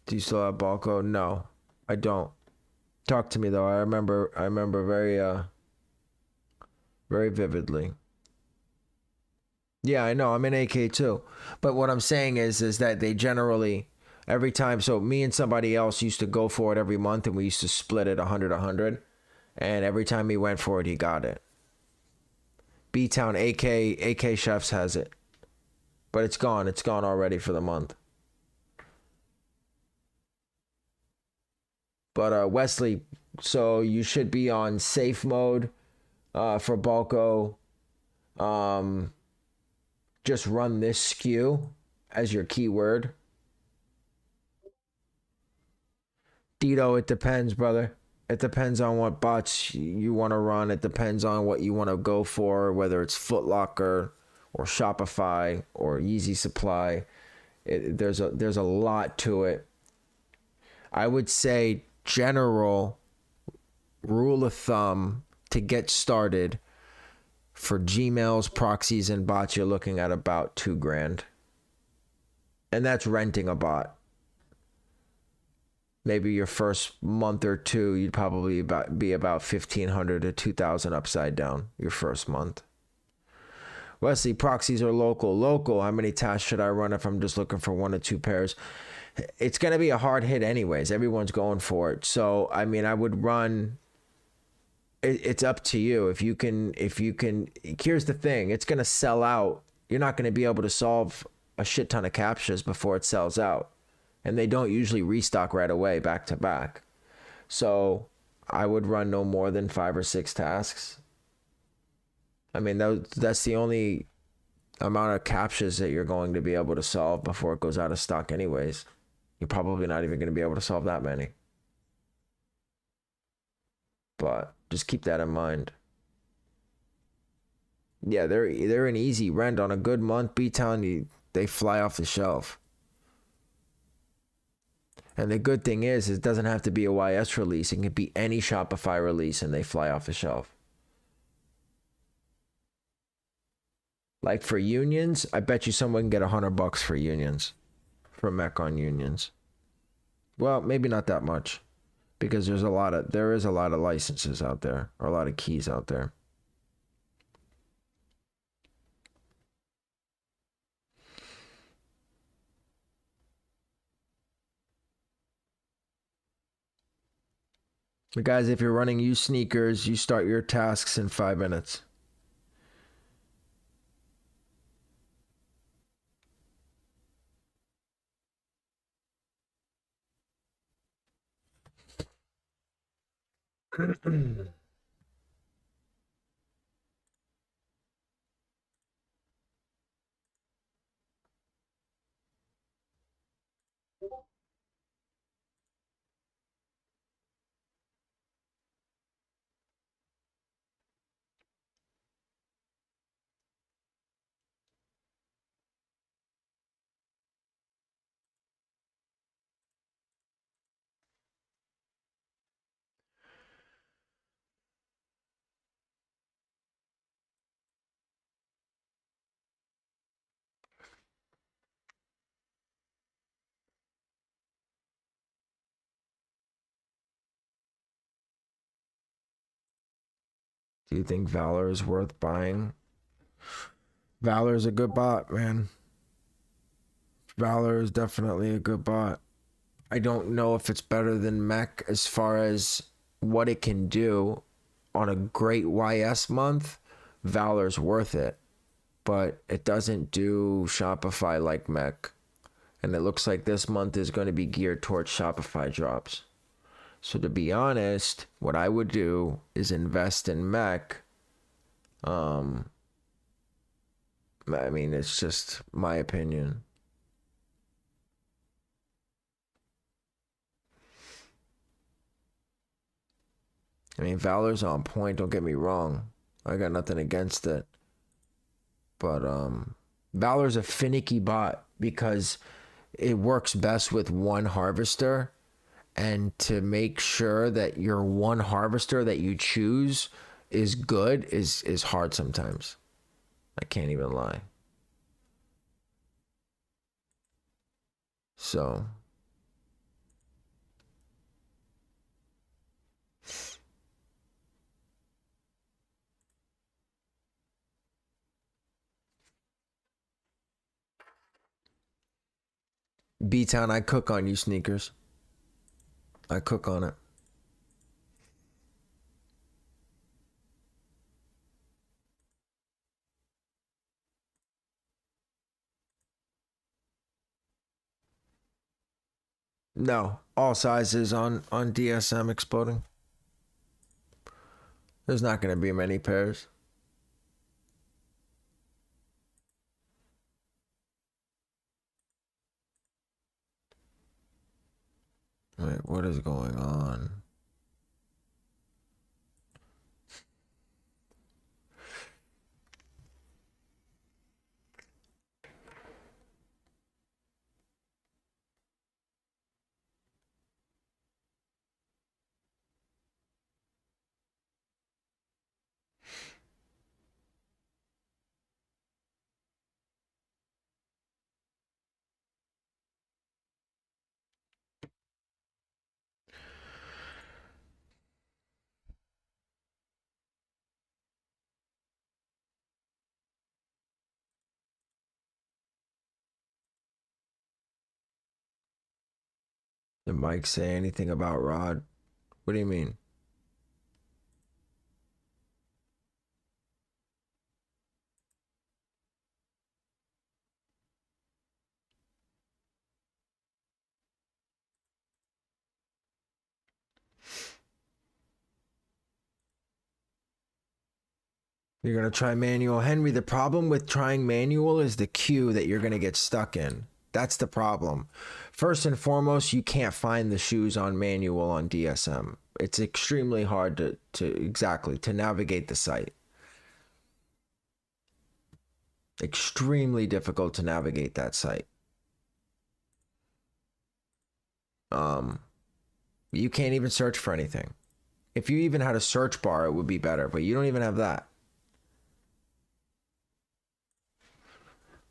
A: Do you still have Balco? No, I don't. Talk to me though. I remember very vividly. Yeah, I know. I'm in AK too. But what I'm saying is that they generally every time, so me and somebody else used to go for it every month and we used to split it 100 and every time he went for it he got it. B-Town AK Chefs has it. But it's gone. It's gone already for the month. But Wesley, so you should be on safe mode for Balco. Just run this SKU as your keyword. Dito, it depends, brother. It depends on what bots you want to run. It depends on what you want to go for, whether it's Foot Locker or Shopify or Yeezy Supply. There's a lot to it. I would say general rule of thumb to get started for Gmails, proxies, and bots, you're looking at about $2,000, and that's renting a bot. Maybe your first month or two, you'd probably be about 1,500 to 2,000 upside down your first month. Wesley, proxies are local. Local, how many tasks should I run if I'm just looking for 1 or 2 pairs? It's going to be a hard hit anyways. Everyone's going for it. So, I mean, I would run. It's up to you. If you can, here's the thing. It's going to sell out. You're not going to be able to solve a shit ton of captchas before it sells out. And they don't usually restock right away back to back. So I would run no more than 5 or 6 tasks. I mean, that's the only amount of captchas that you're going to be able to solve before it goes out of stock anyways. You're probably not even going to be able to solve that many. But just keep that in mind. Yeah, they're an easy rent on a good month. B-Town, they fly off the shelf. And the good thing is it doesn't have to be a YS release. It can be any Shopify release and they fly off the shelf. Like for unions, I bet you someone can get $100 for unions. For Mech on unions. Well, maybe not that much. Because there is a lot of licenses out there. Or a lot of keys out there. But guys, if you're running used sneakers, you start your tasks in 5 minutes. Do you think Valor is worth buying? Valor is a good bot, man. Valor is definitely a good bot. I don't know if it's better than Mech as far as what it can do on a great YS month. Valor's worth it, but it doesn't do Shopify like Mech. And it looks like this month is going to be geared towards Shopify drops. So to be honest, what I would do is invest in Mek. I mean, it's just my opinion. I mean, Valor's on point, don't get me wrong. I got nothing against it. But Valor's a finicky bot because it works best with one harvester, and to make sure that your one harvester that you choose is good is hard sometimes. I can't even lie. So B-Town, I cook on you, sneakers. I cook on it. No, all sizes on DSM exploding. There's not going to be many pairs. Wait, what is going on? Did Mike say anything about Rod? What do you mean? You're going to try manual. Henry, the problem with trying manual is the queue that you're going to get stuck in. That's the problem. First and foremost, you can't find the shoes on manual on DSM. It's extremely hard to navigate the site. Extremely difficult to navigate that site. You can't even search for anything. If you even had a search bar, it would be better, but you don't even have that.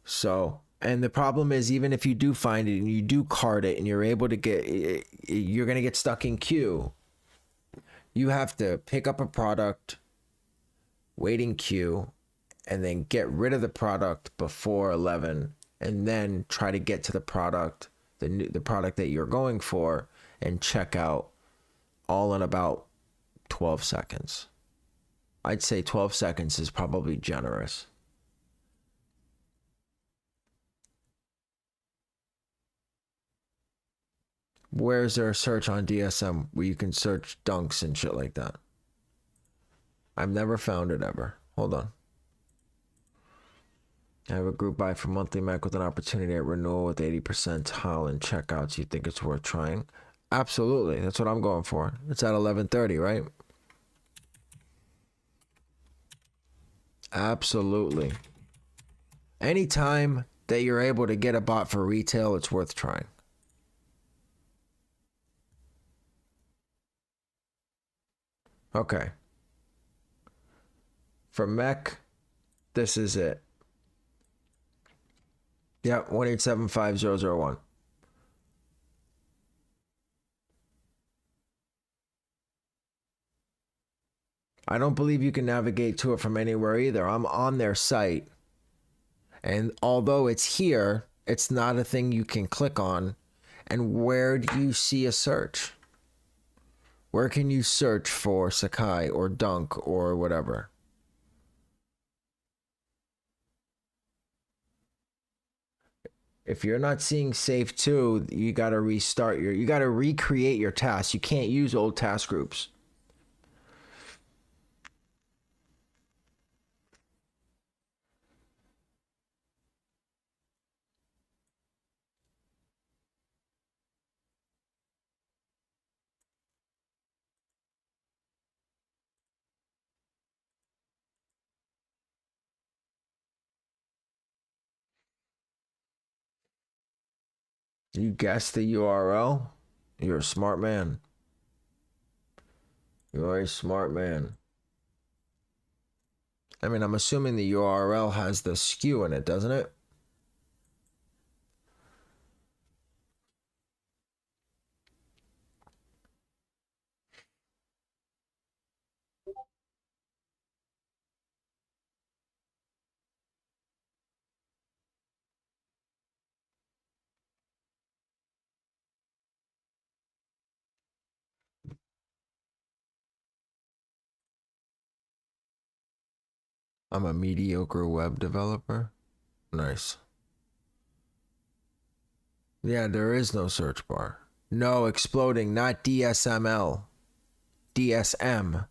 A: So, and the problem is, even if you do find it and you do card it and you're able to get, you're going to get stuck in queue. You have to pick up a product, wait in queue, and then get rid of the product before 11, and then try to get to the product, the product that you're going for, and check out all in about 12 seconds. I'd say 12 seconds is probably generous. Where's there a search on DSM where you can search dunks and shit like that? I've never found it ever. Hold on. I have a group buy for monthly Mek with an opportunity at renewal with 80% tile and checkouts. You think it's worth trying? Absolutely. That's what I'm going for. It's at 11:30, right? Absolutely. Anytime that you're able to get a bot for retail, it's worth trying. Okay. For Mek, this is it. Yeah, 1875001. I don't believe you can navigate to it from anywhere either. I'm on their site. And although it's here, it's not a thing you can click on. And where do you see a search? Where can you search for Sakai or Dunk or whatever? If you're not seeing safe too, you got to you got to recreate your tasks. You can't use old task groups. You guessed the URL? You're a smart man. You're a smart man. I mean, I'm assuming the URL has the SKU in it, doesn't it? I'm a mediocre web developer. Nice. Yeah, there is no search bar. No, exploding, not DSML. DSM.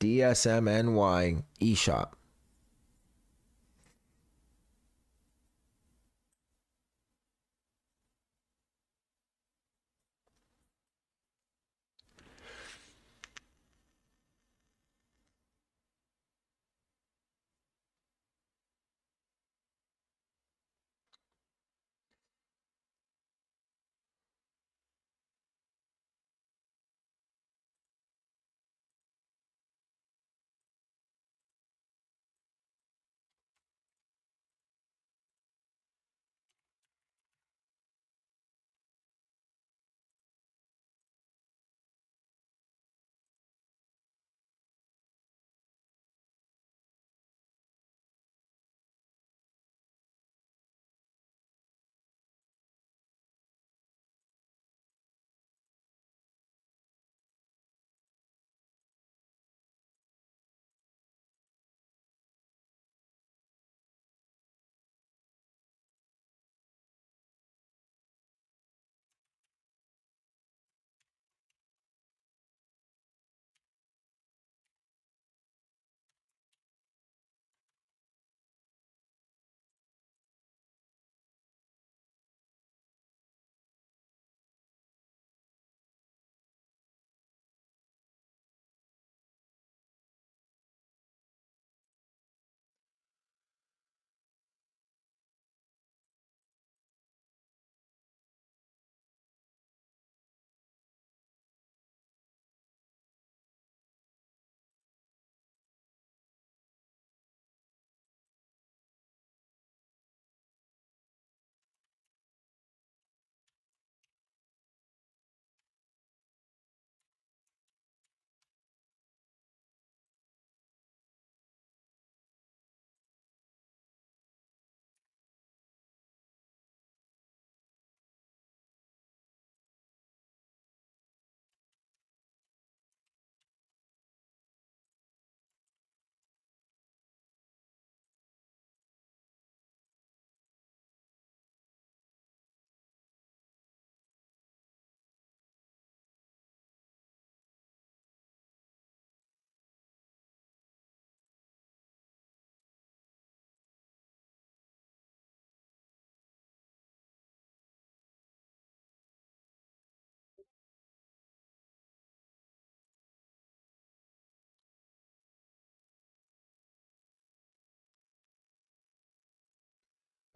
A: DSMNY eShop.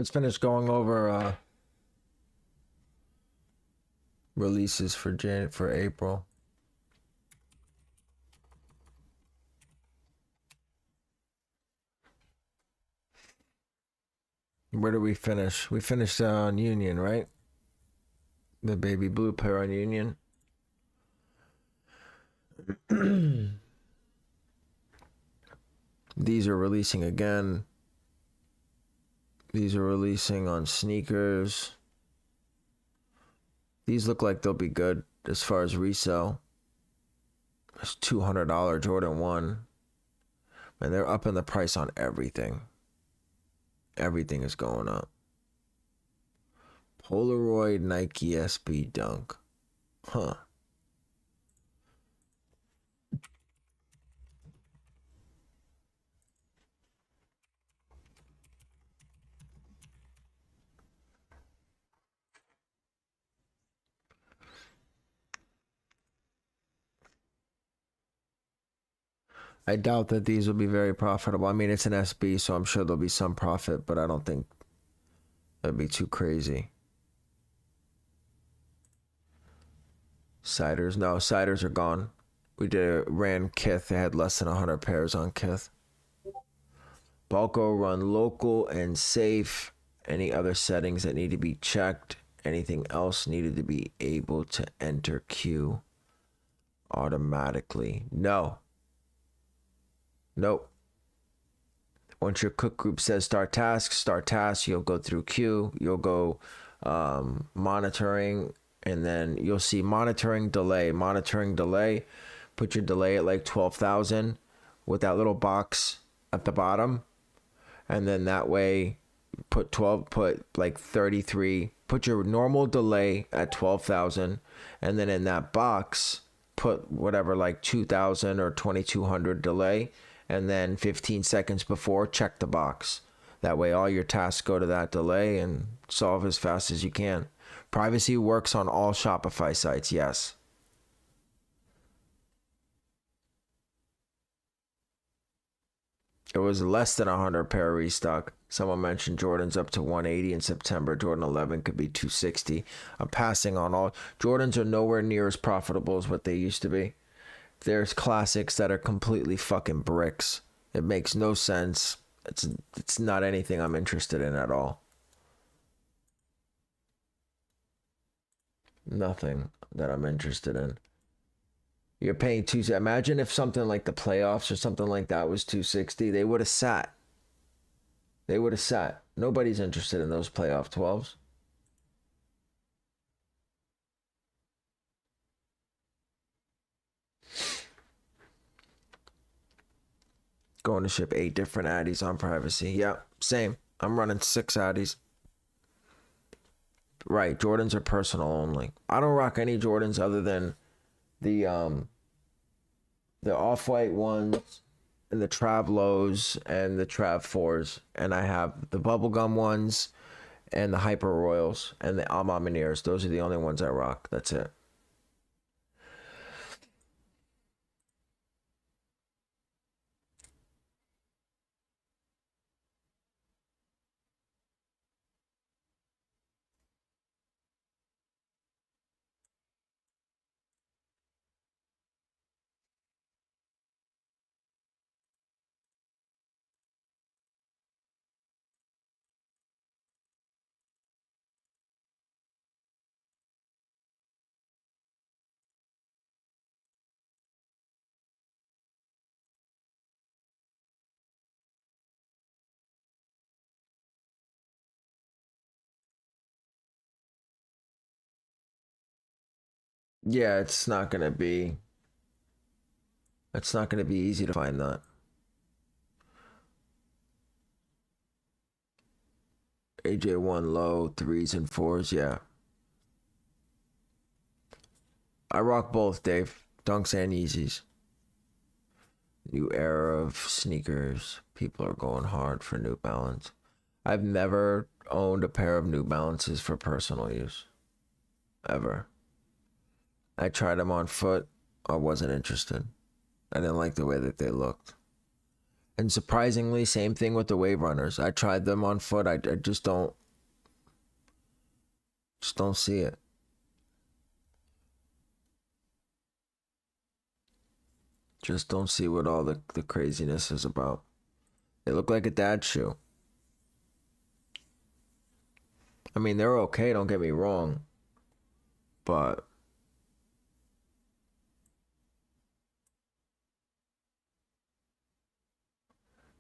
A: Let's finish going over releases for April. Where did we finish? We finished on Union, right? The baby blue pair on Union. These are releasing again. These are releasing on sneakers. These look like they'll be good as far as resale. It's $200 Jordan 1. And they're upping the price on everything. Everything is going up. Polaroid Nike SB Dunk. Huh. I doubt that these will be very profitable. I mean, it's an SB, so I'm sure there'll be some profit, but I don't think that'd be too crazy. Ciders, no, ciders are gone. Ran Kith. They had less than 100 pairs on Kith. Balco run local and safe. Any other settings that need to be checked? Anything else needed to be able to enter queue automatically? No. Nope. Once your cook group says start task, you'll go through queue, you'll go monitoring, and then you'll see monitoring delay. Put your delay at like 12,000 with that little box at the bottom. And then that way put like 33, put your normal delay at 12,000, and then in that box put whatever, like 2,000 or 2,200 delay, and then 15 seconds before check the box. That way all your tasks go to that delay and solve as fast as you can. Privacy works on all Shopify sites, yes. It was less than 100 pair restock. Someone mentioned Jordan's up to 180 in September. Jordan 11 could be 260. I'm passing on all. Jordans are nowhere near as profitable as what they used to be. There's classics that are completely fucking bricks. It makes no sense. It's not anything I'm interested in at all. Nothing that I'm interested in. You're paying imagine if something like the playoffs or something like that was 260, they would have sat. Nobody's interested in those playoff 12s. Going to ship 8 different Addies on privacy. Yeah, same. I'm running 6 Addies. Right, Jordans are personal only. I don't rock any Jordans other than the off-white ones and the Trav Lows and the Trav 4s, and I have the bubblegum ones and the Hyper Royals and the Alma Mineers. Those are the only ones I rock. That's it. Yeah, it's not gonna be easy to find that. AJ1 low, 3s and 4s, yeah. I rock both, Dave. Dunks and Yeezys. New era of sneakers. People are going hard for New Balance. I've never owned a pair of New Balances for personal use. Ever. I tried them on foot. I wasn't interested. I didn't like the way that they looked. And surprisingly, same thing with the Wave Runners. I tried them on foot. I just don't see it. Just don't see what all the craziness is about. They look like a dad shoe. I mean, they're okay, don't get me wrong. But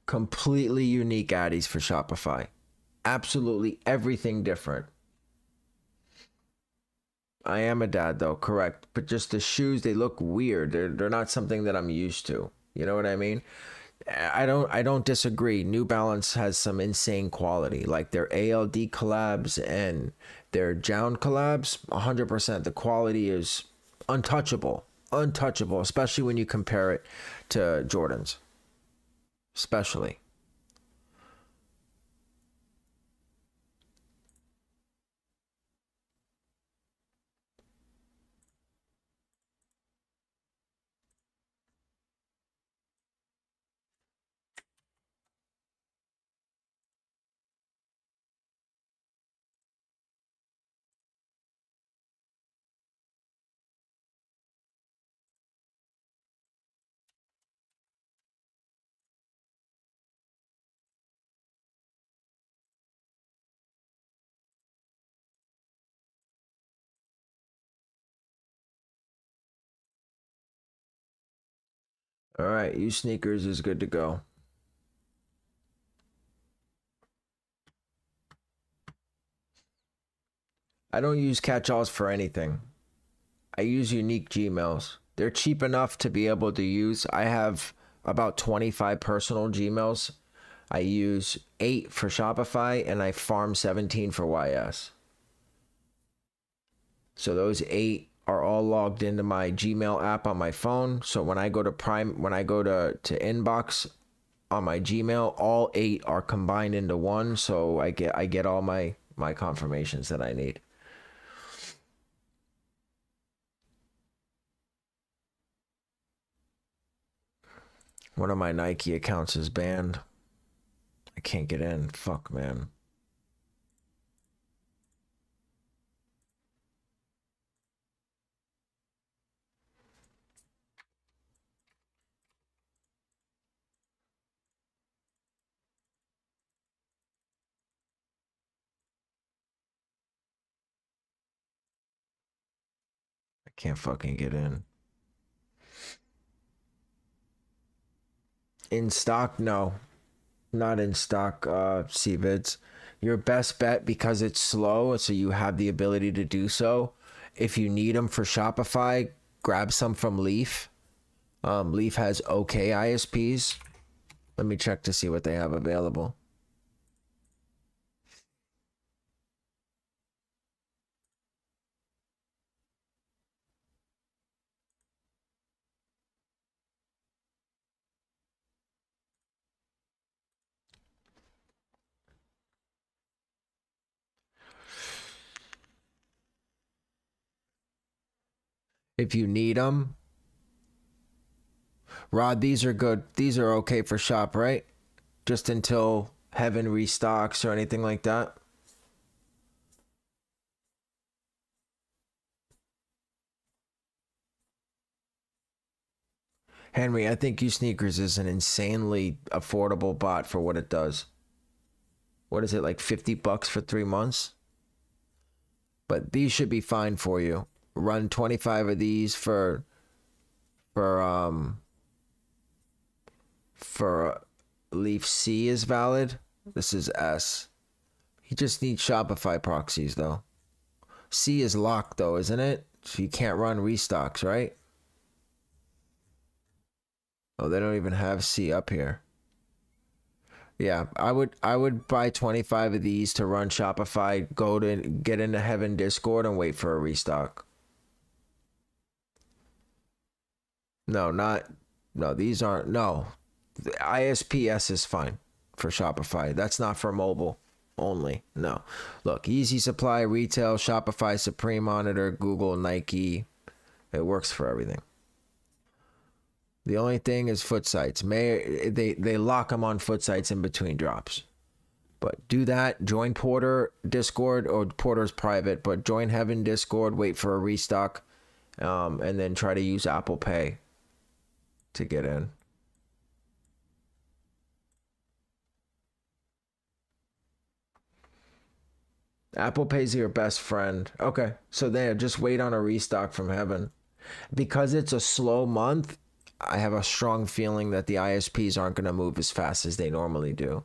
A: completely unique Addies for Shopify. Absolutely everything different. I am a dad though, correct. But just the shoes, they look weird. They're not something that I'm used to. You know what I mean? I don't disagree. New Balance has some insane quality, like their ALD collabs and their Jound collabs. 100%, the quality is untouchable, untouchable, especially when you compare it to Jordans, especially. All right, you sneakers is good to go. I don't use catch-alls for anything. I use unique Gmails. They're cheap enough to be able to use. I have about 25 personal Gmails. I use 8 for Shopify and I farm 17 for YS. So those 8 are all logged into my Gmail app on my phone. So when I go to Prime, when I go to inbox on my Gmail, all 8 are combined into one. So I get all my confirmations that I need. One of my Nike accounts is banned. I can't get in. Fuck, man. I can't fucking get in. In stock? No. Not in stock, CVids. Your best bet, because it's slow, so you have the ability to do so. If you need them for Shopify, grab some from Leaf. Leaf has okay ISPs. Let me check to see what they have available. If you need them, Rod, these are good. These are okay for shop, right? Just until Heaven restocks or anything like that. Henry, I think you sneakers is an insanely affordable bot for what it does. What is it, like $50 for 3 months? But these should be fine for you. Run 25 of these for for Leaf C is valid. This is S. He just needs Shopify proxies though. C is locked though, isn't it? So you can't run restocks, right? Oh, they don't even have C up here. Yeah, I would buy 25 of these to run Shopify, go to get into Heaven Discord and wait for a restock. No, not no, these aren't no. The ISPS is fine for Shopify. That's not for mobile only. No. Look, Easy Supply, Retail, Shopify, Supreme Monitor, Google, Nike. It works for everything. The only thing is foot sites. They lock them on foot sites in between drops. But do that. Join Porter Discord, or Porter's private, but join Heaven Discord. Wait for a restock, and then try to use Apple Pay to get in. Apple Pay's your best friend. Okay, so there, just wait on a restock from Heaven. Because it's a slow month, I have a strong feeling that the ISPs aren't going to move as fast as they normally do.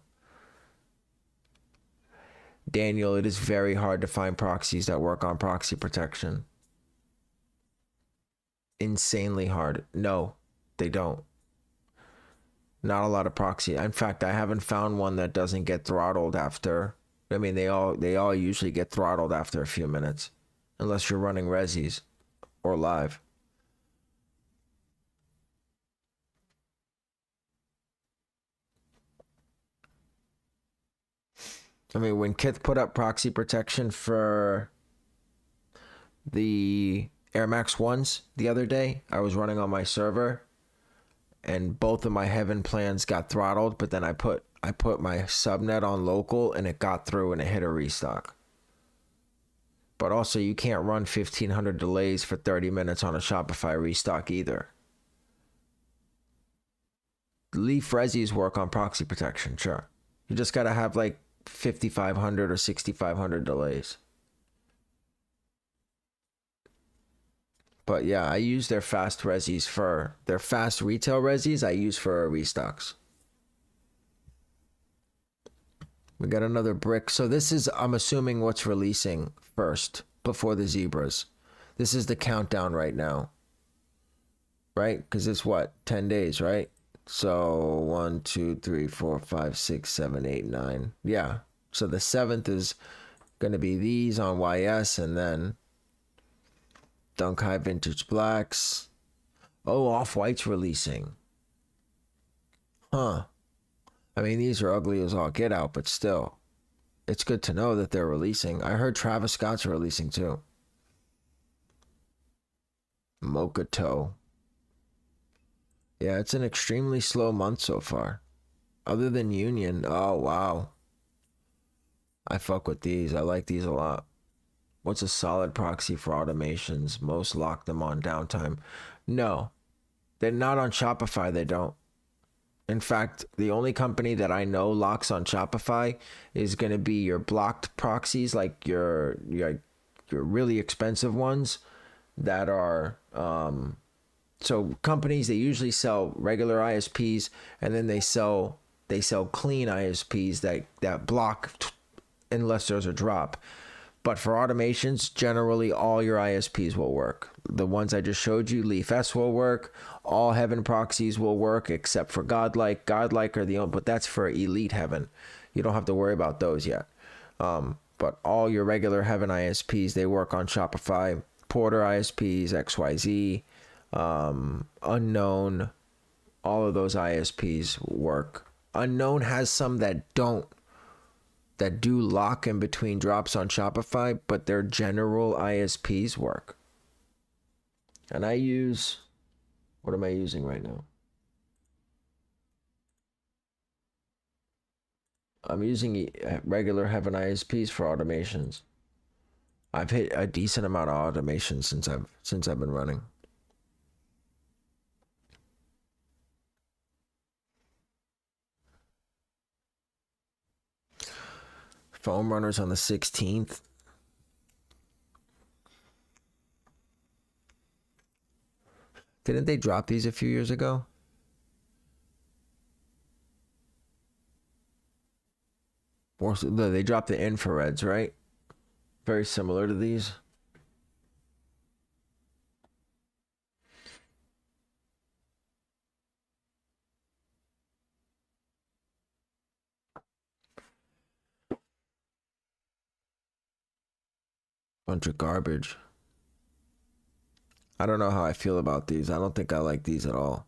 A: Daniel, it is very hard to find proxies that work on proxy protection. Insanely hard. No, they don't. Not a lot of proxy. In fact, I haven't found one that doesn't get throttled after. I mean, they all usually get throttled after a few minutes, unless you're running resis or live. I mean, when Kith put up proxy protection for the Air Max 1s the other day, I was running on my server and both of my heaven plans got throttled, but then I put my subnet on local and it got through and it hit a restock. But also you can't run 1500 delays for 30 minutes on a Shopify restock either. Leaf resis work on proxy protection, sure. You just got to have like 5500 or 6500 delays. But yeah, I use their fast resis for their fast retail resis. I use for restocks. We got another brick. So this is, I'm assuming, what's releasing first before the zebras. This is the countdown right now, right? Because it's what, 10 days, right? So 1, 2, 3, 4, 5, 6, 7, 8, 9. Yeah. So the 7th is going to be these on YS, and then Dunk High Vintage Blacks. Oh, Off-White's releasing. Huh. I mean, these are ugly as all get out, but still. It's good to know that they're releasing. I heard Travis Scott's releasing too. Mocha Toe. Yeah, it's an extremely slow month so far. Other than Union. Oh, wow. I fuck with these. I like these a lot. What's a solid proxy for automations? Most lock them on downtime. No, they're not on Shopify. They don't. In fact, the only company that I know locks on Shopify is going to be your blocked proxies, like your really expensive ones that are so companies, they usually sell regular ISPs and then they sell clean ISPs that block unless there's a drop. But for automations, generally all your ISPs will work. The ones I just showed you, Leaf S will work. All Heaven proxies will work except for Godlike. Godlike are the only, but that's for Elite Heaven. You don't have to worry about those yet. But all your regular Heaven ISPs, they work on Shopify. Porter ISPs, XYZ, Unknown, all of those ISPs work. Unknown has some that don't. That do lock in between drops on Shopify, but their general ISPs work. And I use, what am I using right now? I'm using regular Heaven ISPs for automations. I've hit a decent amount of automation since I've been running. Foam runners on the 16th. Didn't they drop these a few years ago? Or they dropped the infrareds, right? Very similar to these. Bunch of garbage. I don't know how I feel about these. I don't think I like these at all.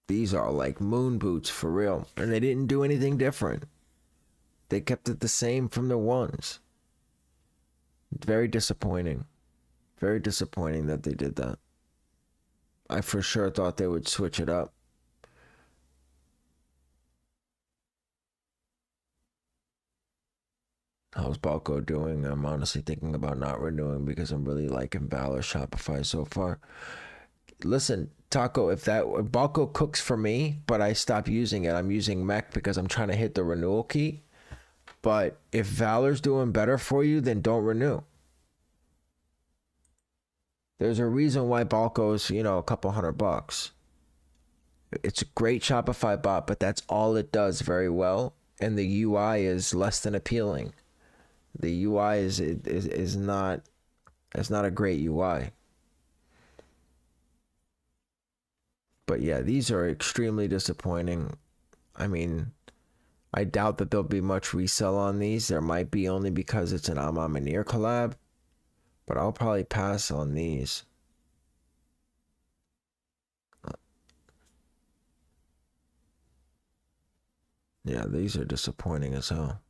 A: These are like moon boots for real. And they didn't do anything different. They kept it the same from the ones. Very disappointing. Very disappointing that they did that. I for sure thought they would switch it up. How's Balco doing? I'm honestly thinking about not renewing because I'm really liking Valor Shopify so far. Listen, Taco, if Balco cooks for me, but I stop using it, I'm using Mek because I'm trying to hit the renewal key. But if Valor's doing better for you, then don't renew. There's a reason why Balco's, a couple $100. It's a great Shopify bot, but that's all it does very well. And the UI is less than appealing. The UI is not, it's not a great UI. But yeah, these are extremely disappointing. I mean, I doubt that there'll be much resell on these. There might be, only because it's an Amamanier collab, but I'll probably pass on these. Yeah, these are disappointing as hell.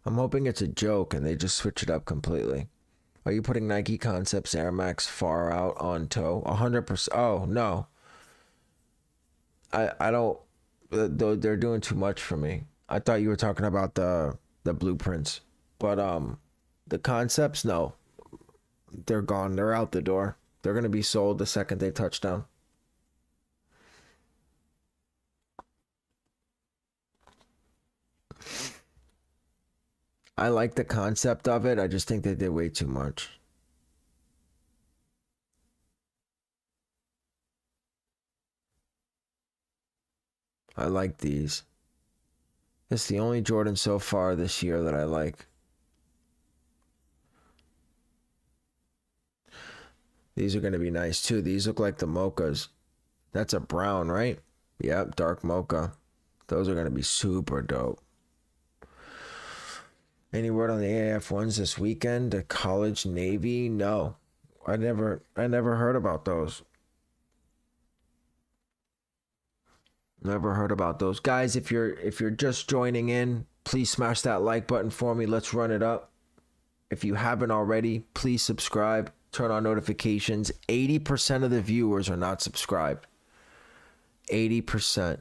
A: I'm hoping it's a joke and they just switch it up completely. Are you putting Nike Concepts Air Max far out on toe? 100%. Oh, no. I don't. They're doing too much for me. I thought you were talking about the blueprints, but the concepts, no, they're gone. They're out the door. They're gonna be sold the second they touch down. I like the concept of it. I just think they did way too much. I like these. It's the only Jordan so far this year that I like. These are going to be nice too. These look like the mochas. That's a brown, right? Yep, dark mocha. Those are going to be super dope. Any word on the AF ones this weekend? The college Navy? No. I never heard about those. Never heard about those. Guys, if you're just joining in, please smash that like button for me. Let's run it up. If you haven't already, please subscribe. Turn on notifications. 80% of the viewers are not subscribed. 80%.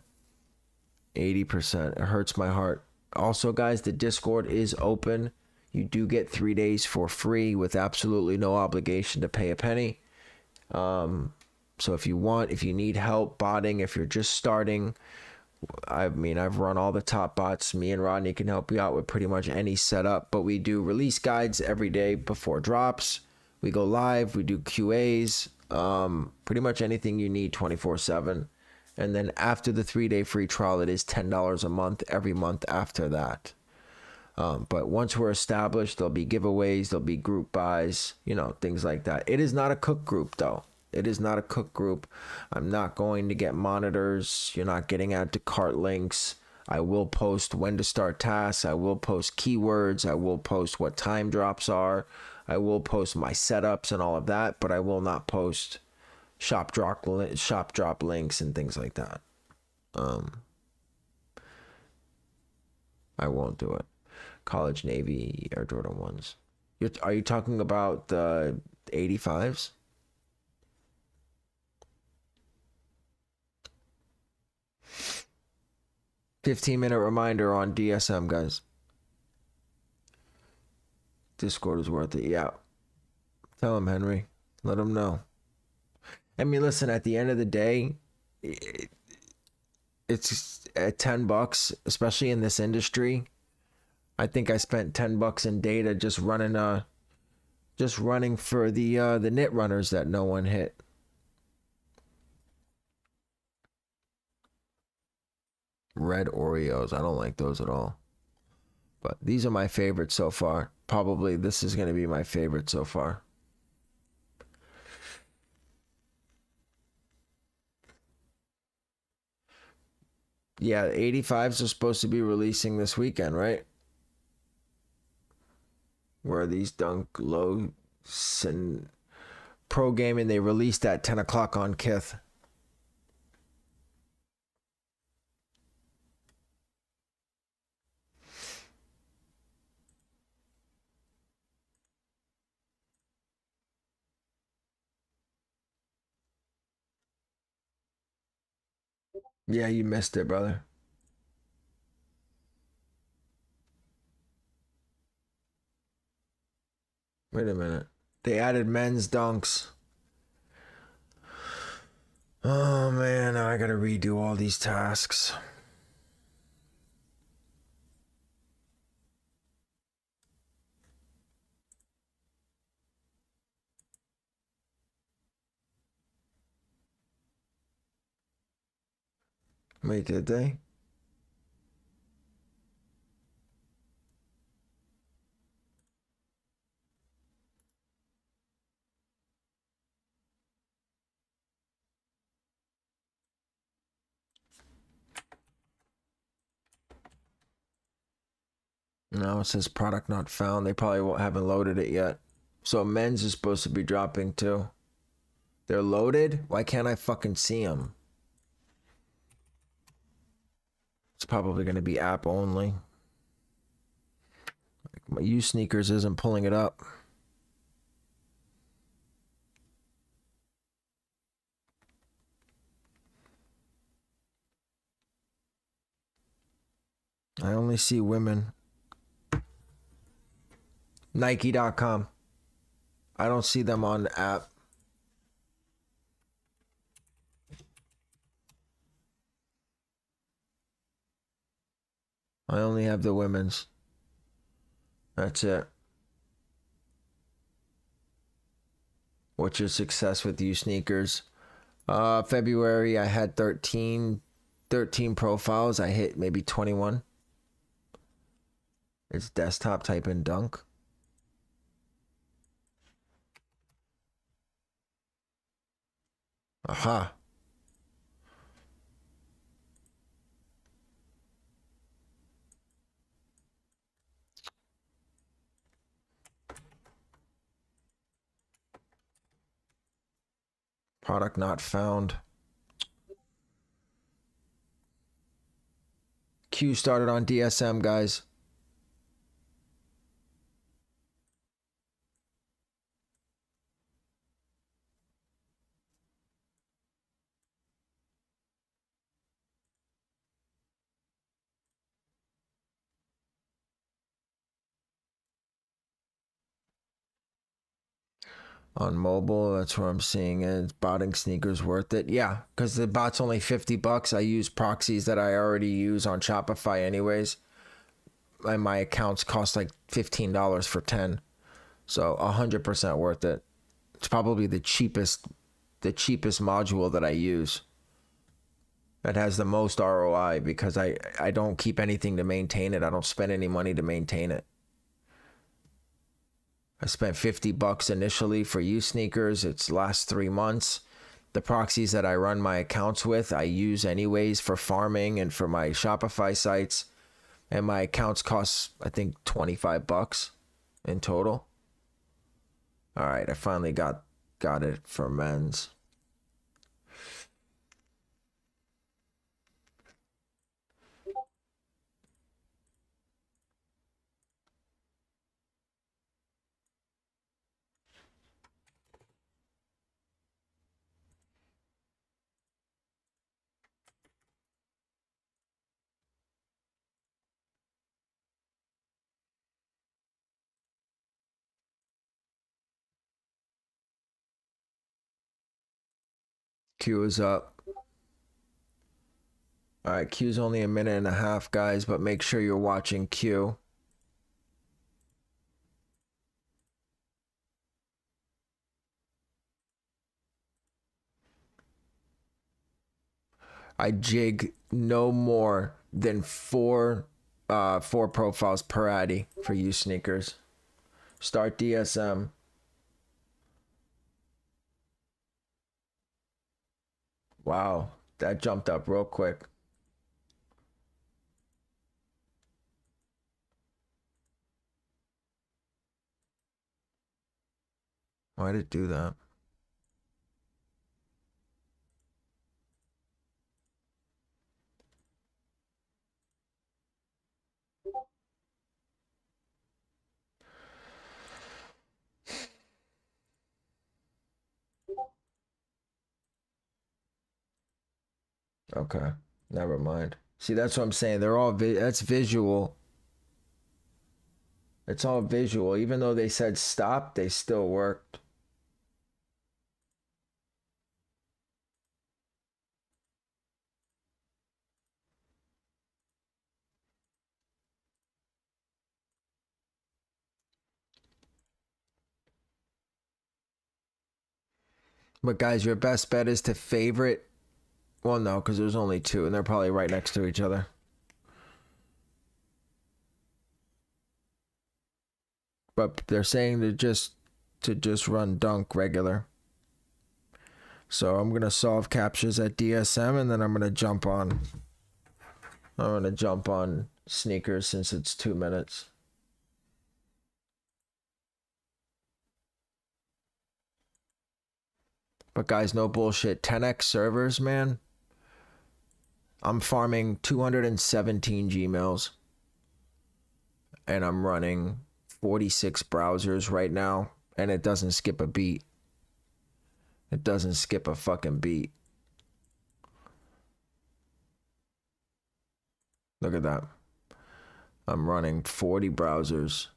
A: 80%. It hurts my heart. Also, guys, the Discord is open. You do get 3 days for free with absolutely no obligation to pay a penny. So if you need help botting, if you're just starting, I mean, I've run all the top bots. Me and Rodney can help you out with pretty much any setup, but we do release guides every day before drops. We go live, we do QAs, pretty much anything you need 24/7. And then after the 3-day free trial, it is $10 a month every month after that. But once we're established, there'll be giveaways, there'll be group buys, things like that. It is not a cook group, though. It is not a cook group. I'm not going to get monitors. You're not getting add to cart links. I will post when to start tasks. I will post keywords. I will post what time drops are. I will post my setups and all of that, but I will not post shop drop links and things like that. I won't do it. College Navy Air Jordan 1s. Are you talking about the 85s? "15-minute reminder on DSM, guys. Discord is worth it." Yeah. Tell him, Henry. Let him know. I mean, listen, at the end of the day, it's at $10, especially in this industry. I think I spent $10 in data just running for the knit runners that no one hit. Red Oreos. I don't like those at all. But these are my favorites so far. Probably this is going to be my favorite so far. Yeah, 85s are supposed to be releasing this weekend, right? Where are these Dunk Low and Pro Gaming? They released at 10 o'clock on Kith. Yeah, you missed it, brother. Wait a minute. They added men's dunks. Oh man, now I gotta redo all these tasks. Wait, did they? No, it says product not found. They probably haven't loaded it yet. So men's is supposed to be dropping too. They're loaded? Why can't I fucking see them? It's probably going to be app only. My USNKRS isn't pulling it up. I only see women. Nike.com. I don't see them on the app. I only have the women's. That's it. What's your success with USNKRS? February, I had 13 profiles. I hit maybe 21. It's desktop, type in dunk. Aha. Product not found. Q started on DSM, guys. On mobile, that's where I'm seeing it. Botting sneakers worth it. Yeah, because the bot's only $50. I use proxies that I already use on Shopify anyways. And my accounts cost like $15 for 10. So 100% worth it. It's probably the cheapest module that I use. That has the most ROI because I don't keep anything to maintain it. I don't spend any money to maintain it. I spent $50 initially for USNKRS. It's last 3 months. The proxies that I run my accounts with, I use anyways for farming and for my Shopify sites. And my accounts cost, I think, $25 in total. All right, I finally got it for men's. Q is up. All right, Q's only a minute and a half, guys, but make sure you're watching Q. I jig no more than four profiles per addy for USNKRS. Start DSM. Wow, that jumped up real quick. Why did it do that? Okay, never mind. See, that's what I'm saying. They're all that's visual. It's all visual. Even though they said stop, they still worked. But guys, your best bet is to favorite. Well, no, because there's only two, and they're probably right next to each other. But they're saying to just run dunk regular. So I'm gonna solve captures at DSM, and then I'm gonna jump on. I'm gonna jump on sneakers since it's 2 minutes. But guys, no bullshit. 10x servers, man. I'm farming 217 Gmails. And I'm running 46 browsers right now. And it doesn't skip a beat. It doesn't skip a fucking beat. Look at that. I'm running 40 browsers.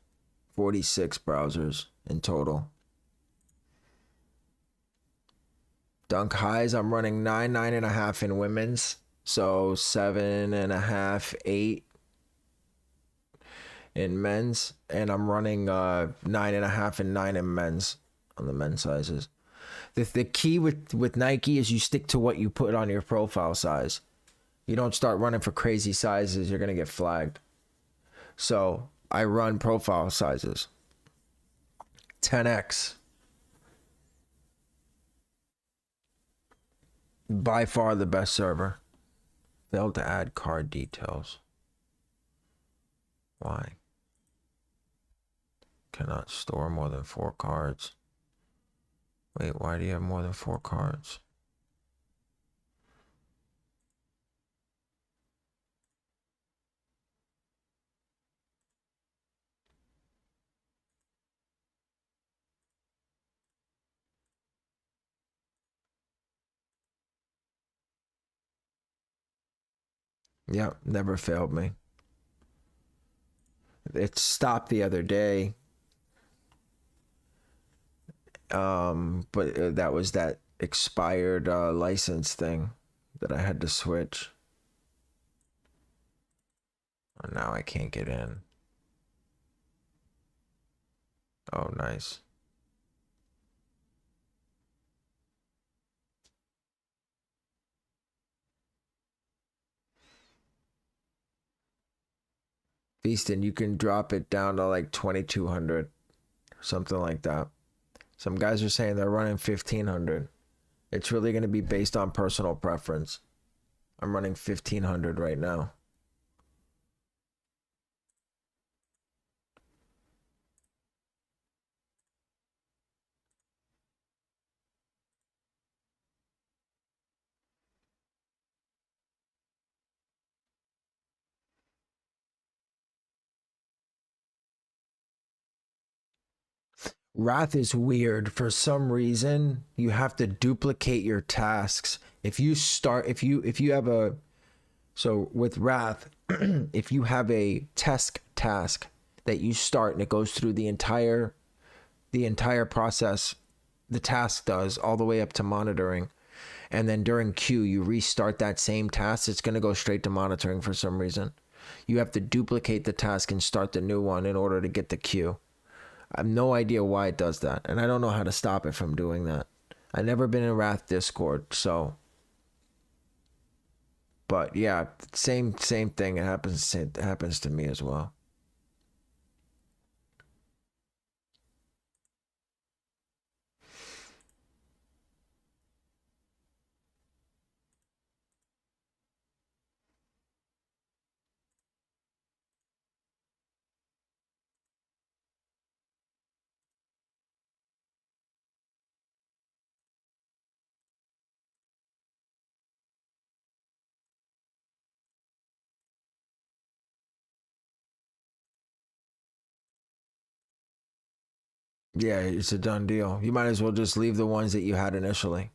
A: 46 browsers in total. Dunk highs, I'm running 9.5 in women's. So 7.5, 8 in men's. And I'm running 9.5 and 9 in men's on the men's sizes. The key with Nike is you stick to what you put on your profile size. You don't start running for crazy sizes, you're going to get flagged. So I run profile sizes. 10x. By far the best server. Failed to add card details. Why? Cannot store more than 4 cards. Wait, why do you have more than 4 cards? Yep, never failed me. It stopped the other day. But that was that expired license thing that I had to switch. Oh, now I can't get in. Oh, nice. Beastin, you can drop it down to like 2,200, something like that. Some guys are saying they're running 1,500. It's really going to be based on personal preference. I'm running 1,500 right now. Wrath is weird. For some reason, you have to duplicate your tasks. If you have a, so with Wrath, if you have a task that you start and it goes through the entire process, the task does all the way up to monitoring, and then during queue you restart that same task, it's going to go straight to monitoring for some reason. You have to duplicate the task and start the new one in order to get the queue. I have no idea why it does that, and I don't know how to stop it from doing that. I've never been in Wrath Discord, so. But yeah, same thing. It happens to me as well. Yeah, it's a done deal. You might as well just leave the ones that you had initially.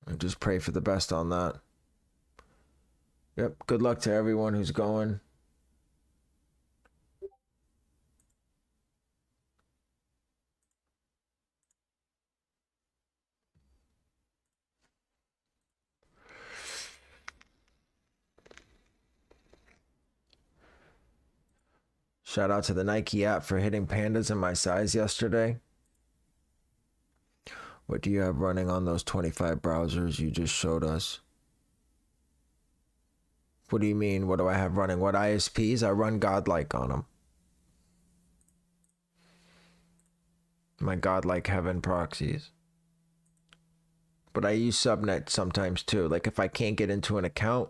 A: And just pray for the best on that. Yep, good luck to everyone who's going. Shout out to the Nike app for hitting pandas in my size yesterday. What do you have running on those 25 browsers you just showed us? What do you mean? What do I have running? What ISPs? I run Godlike on them. My Godlike Heaven proxies. But I use subnet sometimes too. Like if I can't get into an account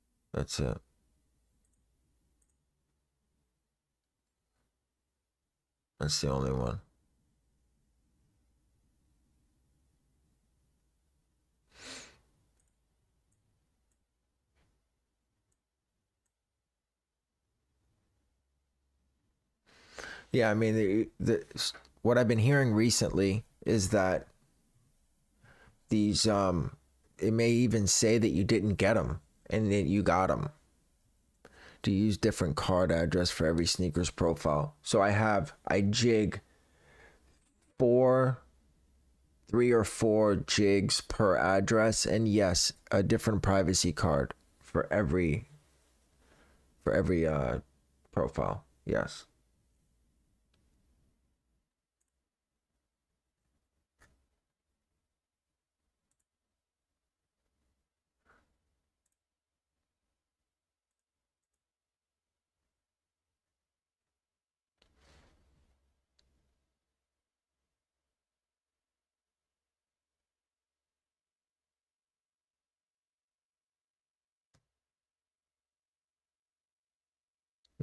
A: That's it. That's the only one. Yeah, I mean, what I've been hearing recently is that these it may even say that you didn't get them and that you got them. To use different card address for every sneakers profile. So I jig four, 3 or 4 jigs per address, and yes, a different privacy card for every profile. Yes.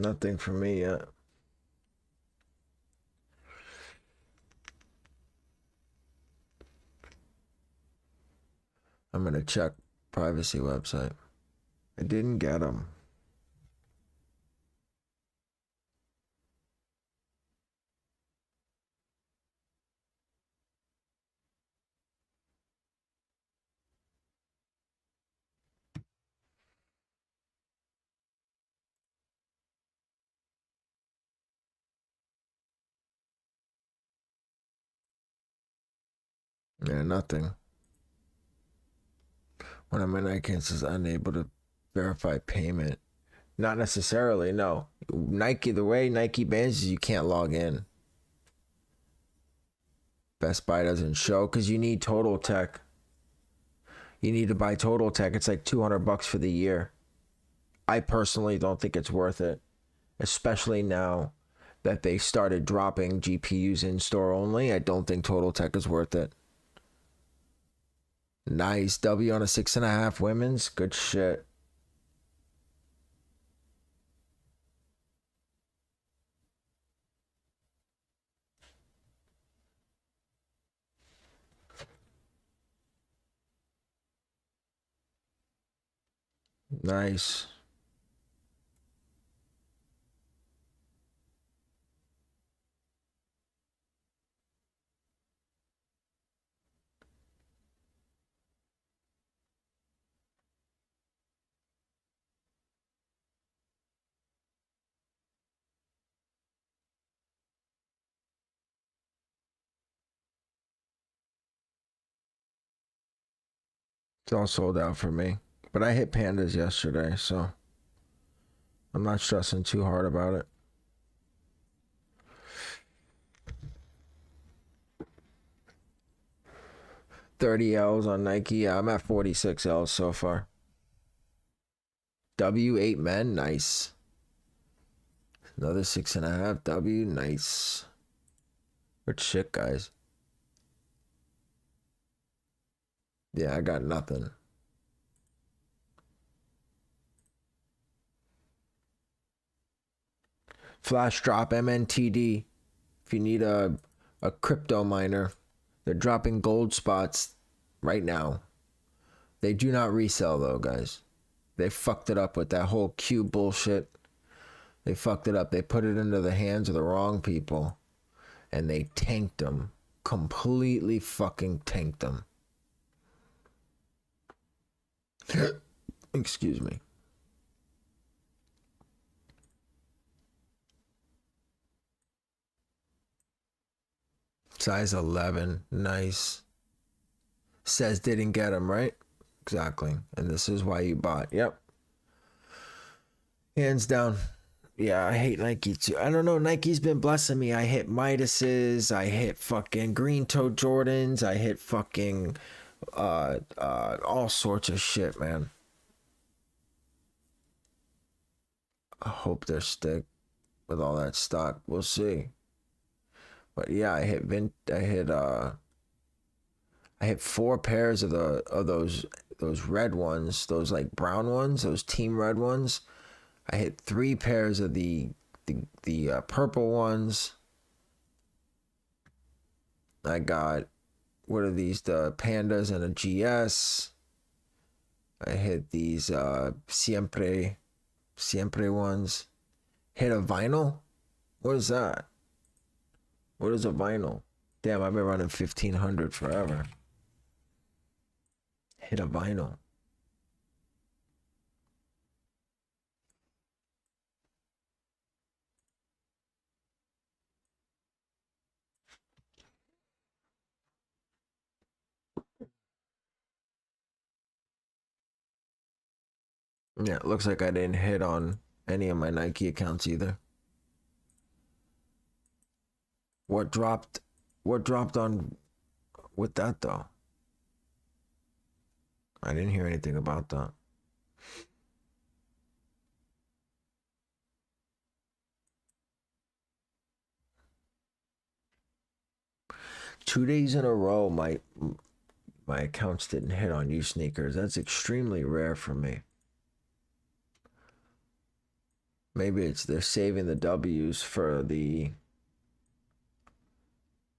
A: Nothing for me yet. I'm gonna check privacy website. I didn't get them. Yeah, nothing. One of my Nike is unable to verify payment. Not necessarily, no. Nike, the way Nike bans is you can't log in. Best Buy doesn't show because you need Total Tech. You need to buy Total Tech. It's like $200 for the year. I personally don't think it's worth it, especially now that they started dropping GPUs in store only. I don't think Total Tech is worth it. Nice W on a 6.5 women's. Good shit. Nice. It's all sold out for me. But I hit Pandas yesterday, so I'm not stressing too hard about it. 30 L's on Nike. Yeah, I'm at 46 L's so far. W8 men, nice. Another 6.5 W, nice. Good shit, guys. Yeah, I got nothing. Flash drop MNTD. If you need a crypto miner, they're dropping gold spots right now. They do not resell though, guys. They fucked it up with that whole Q bullshit. They fucked it up. They put it into the hands of the wrong people, and they tanked them. Completely fucking tanked them. Excuse me. Size 11, nice. Says didn't get them, right? Exactly. And this is why you bought. Yep. Hands down. Yeah, I hate Nike too. I don't know. Nike's been blessing me. I hit Midases. I hit fucking green toe Jordans. I hit fucking all sorts of shit, man. I hope they're stick with all that stock. We'll see. But yeah, I hit 4 pairs of those those red ones, those like brown ones, those team red ones. I hit 3 pairs of the purple ones. I got, what are these? The Pandas and a GS. I hit these Siempre ones. Hit a vinyl? What is that? What is a vinyl? Damn, I've been running 1500 forever. Hit a vinyl. Yeah, it looks like I didn't hit on any of my Nike accounts either. What dropped on with that though? I didn't hear anything about that. Two days in a row, my accounts didn't hit on USNKRS. That's extremely rare for me. Maybe it's they're saving the W's for the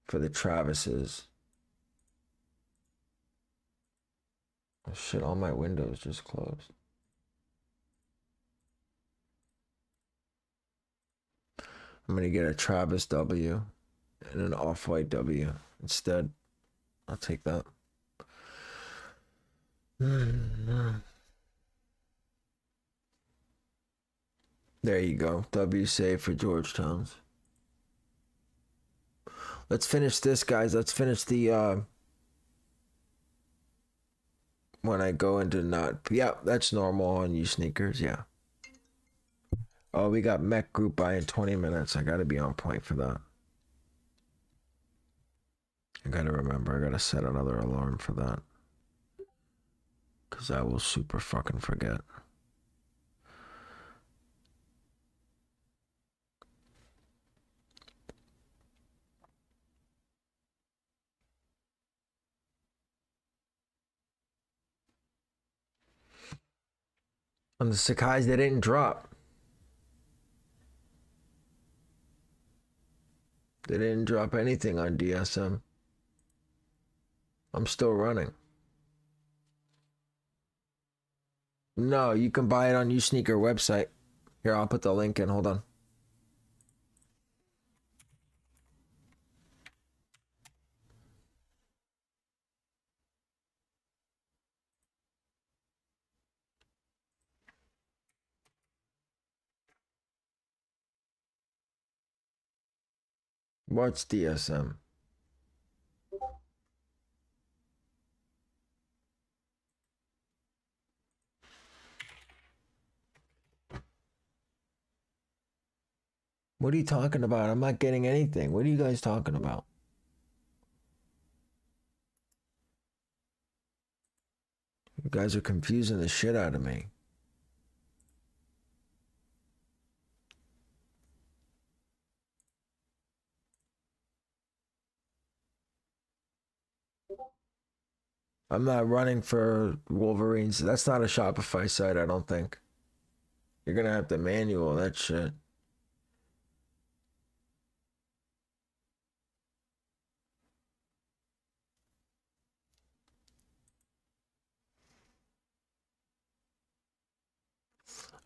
A: Travises. Oh shit, all my windows just closed. I'm gonna get a Travis W and an off-white W instead. I'll take that. There you go. W save for Georgetown's. Let's finish this, guys. Let's finish the when I go into not. Yeah, that's normal on USNKRS. Yeah. Oh, we got Mech group by in 20 minutes. I gotta be on point for that. I gotta remember. I gotta set another alarm for that. Because I will super fucking forget. On the Sakai's, they didn't drop. They didn't drop anything on DSM. I'm still running. No, you can buy it on USNKRS website. Here, I'll put the link in. Hold on. What's DSM? What are you talking about? I'm not getting anything. What are you guys talking about? You guys are confusing the shit out of me. I'm not running for Wolverines. That's not a Shopify site, I don't think. You're gonna have to manual that shit.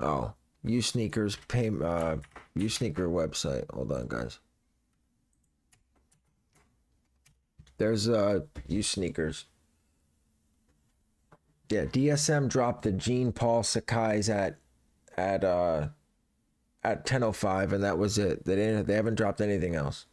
A: Oh, USNKRS pay USNKRS website. Hold on, guys. There's USNKRS. Yeah, DSM dropped the Jean Paul Sakai's at 10:05, and that was it. They haven't dropped anything else.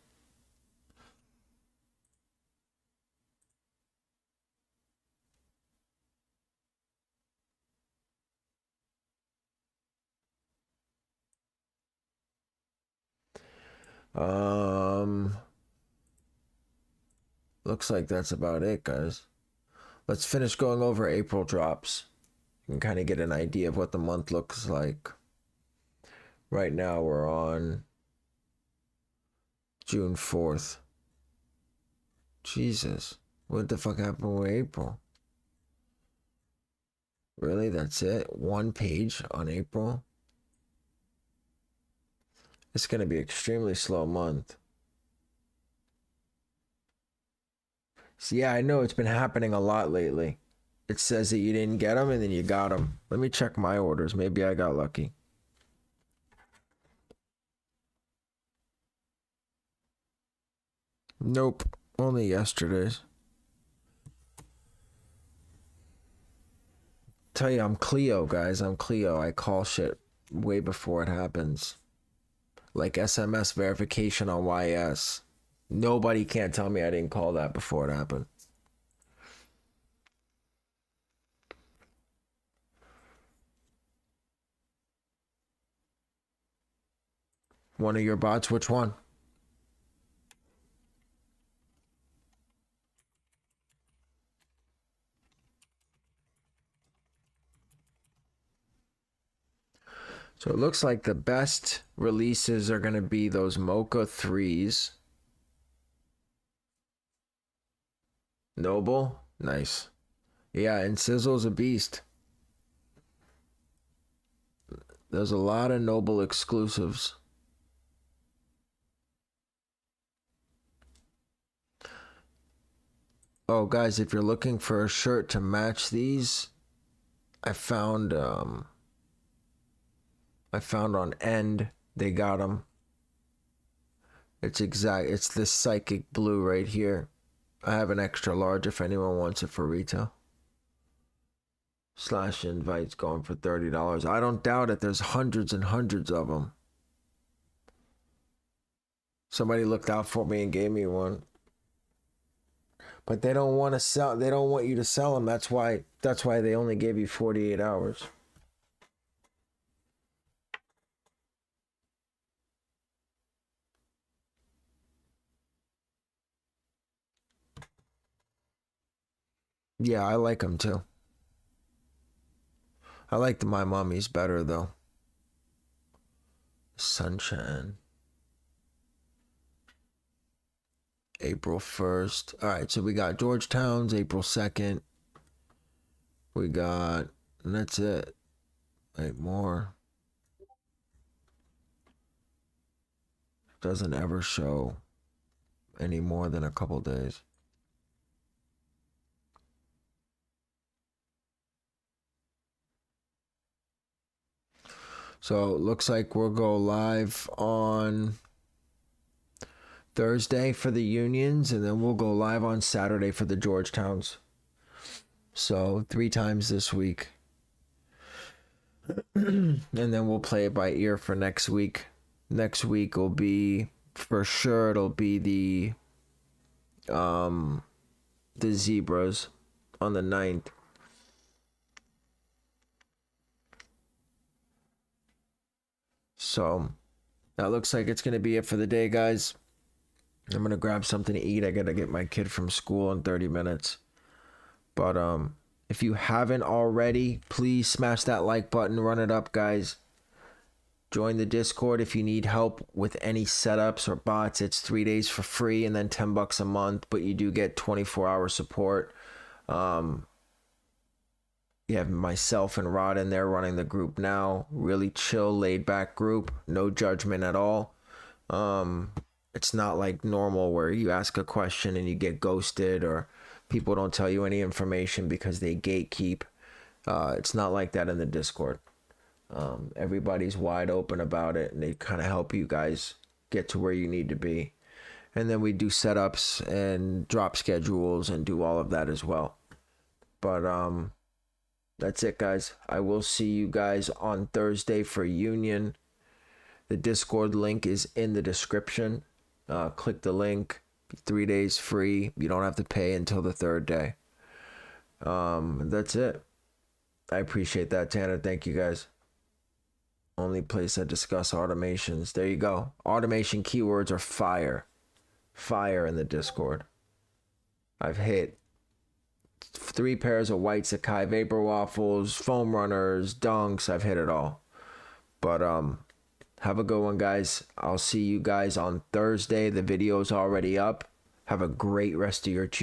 A: Looks like that's about it, guys. Let's finish going over April drops. You can kind of get an idea of what the month looks like. Right now we're on June 4th. Jesus. What the fuck happened with April? Really? That's it? One page on April? It's going to be extremely slow month. So yeah, I know it's been happening a lot lately. It says that you didn't get them and then you got them. Let me check my orders. Maybe I got lucky. Nope. Only yesterday's. Tell you, I'm Cleo, guys. I'm Cleo. I call shit way before it happens. Like SMS verification on YS. Nobody can't tell me I didn't call that before it happened. One of your bots? Which one? So it looks like the best releases are going to be those Mocha 3s. Noble? Nice. Yeah, and Sizzle's a beast. There's a lot of Noble exclusives. Oh, guys, if you're looking for a shirt to match these, I found on End, they got them. It's this psychic blue right here. I have an extra large if anyone wants it for retail. Slash invites going for $30. I don't doubt it. There's hundreds and hundreds of them. Somebody looked out for me and gave me one. But they don't want to sell. They don't want you to sell them. That's why they only gave you 48 hours. Yeah, I like them too. I like the My Mommy's better though. Sunshine. April 1st. All right, so we got Georgetown's April 2nd. We got, and that's it. Wait, more. Doesn't ever show any more than a couple days. So it looks like we'll go live on Thursday for the Unions, and then we'll go live on Saturday for the Georgetowns. So 3 times this week. And then we'll play it by ear for next week. Next week will be, for sure, it'll be the Zebras on the 9th. So that looks like it's going to be it for the day, guys. I'm going to grab something to eat. I got to get my kid from school in 30 minutes. But if you haven't already, please smash that like button. Run it up, guys. Join the Discord if you need help with any setups or bots. It's 3 days for free and then $10 a month, but you do get 24-hour support. You have myself and Rod in there running the group now. Really chill, laid back group. No judgment at all. It's not like normal where you ask a question and you get ghosted or people don't tell you any information because they gatekeep. It's not like that in the Discord. Everybody's wide open about it and they kind of help you guys get to where you need to be. And then we do setups and drop schedules and do all of that as well. But that's it, guys. I will see you guys on Thursday for Union. The Discord link is in the description. Click the link. 3 days free. You don't have to pay until the 3rd day. That's it. I appreciate that, Tanner. Thank you, guys. Only place I discuss automations. There you go. Automation keywords are fire. Fire in the Discord. I've hit 3 pairs of white Sakai vapor waffles, foam runners, dunks. I've hit it all. But have a good one, guys. I'll see you guys on Thursday. The video is already up. Have a great rest of your Tuesday.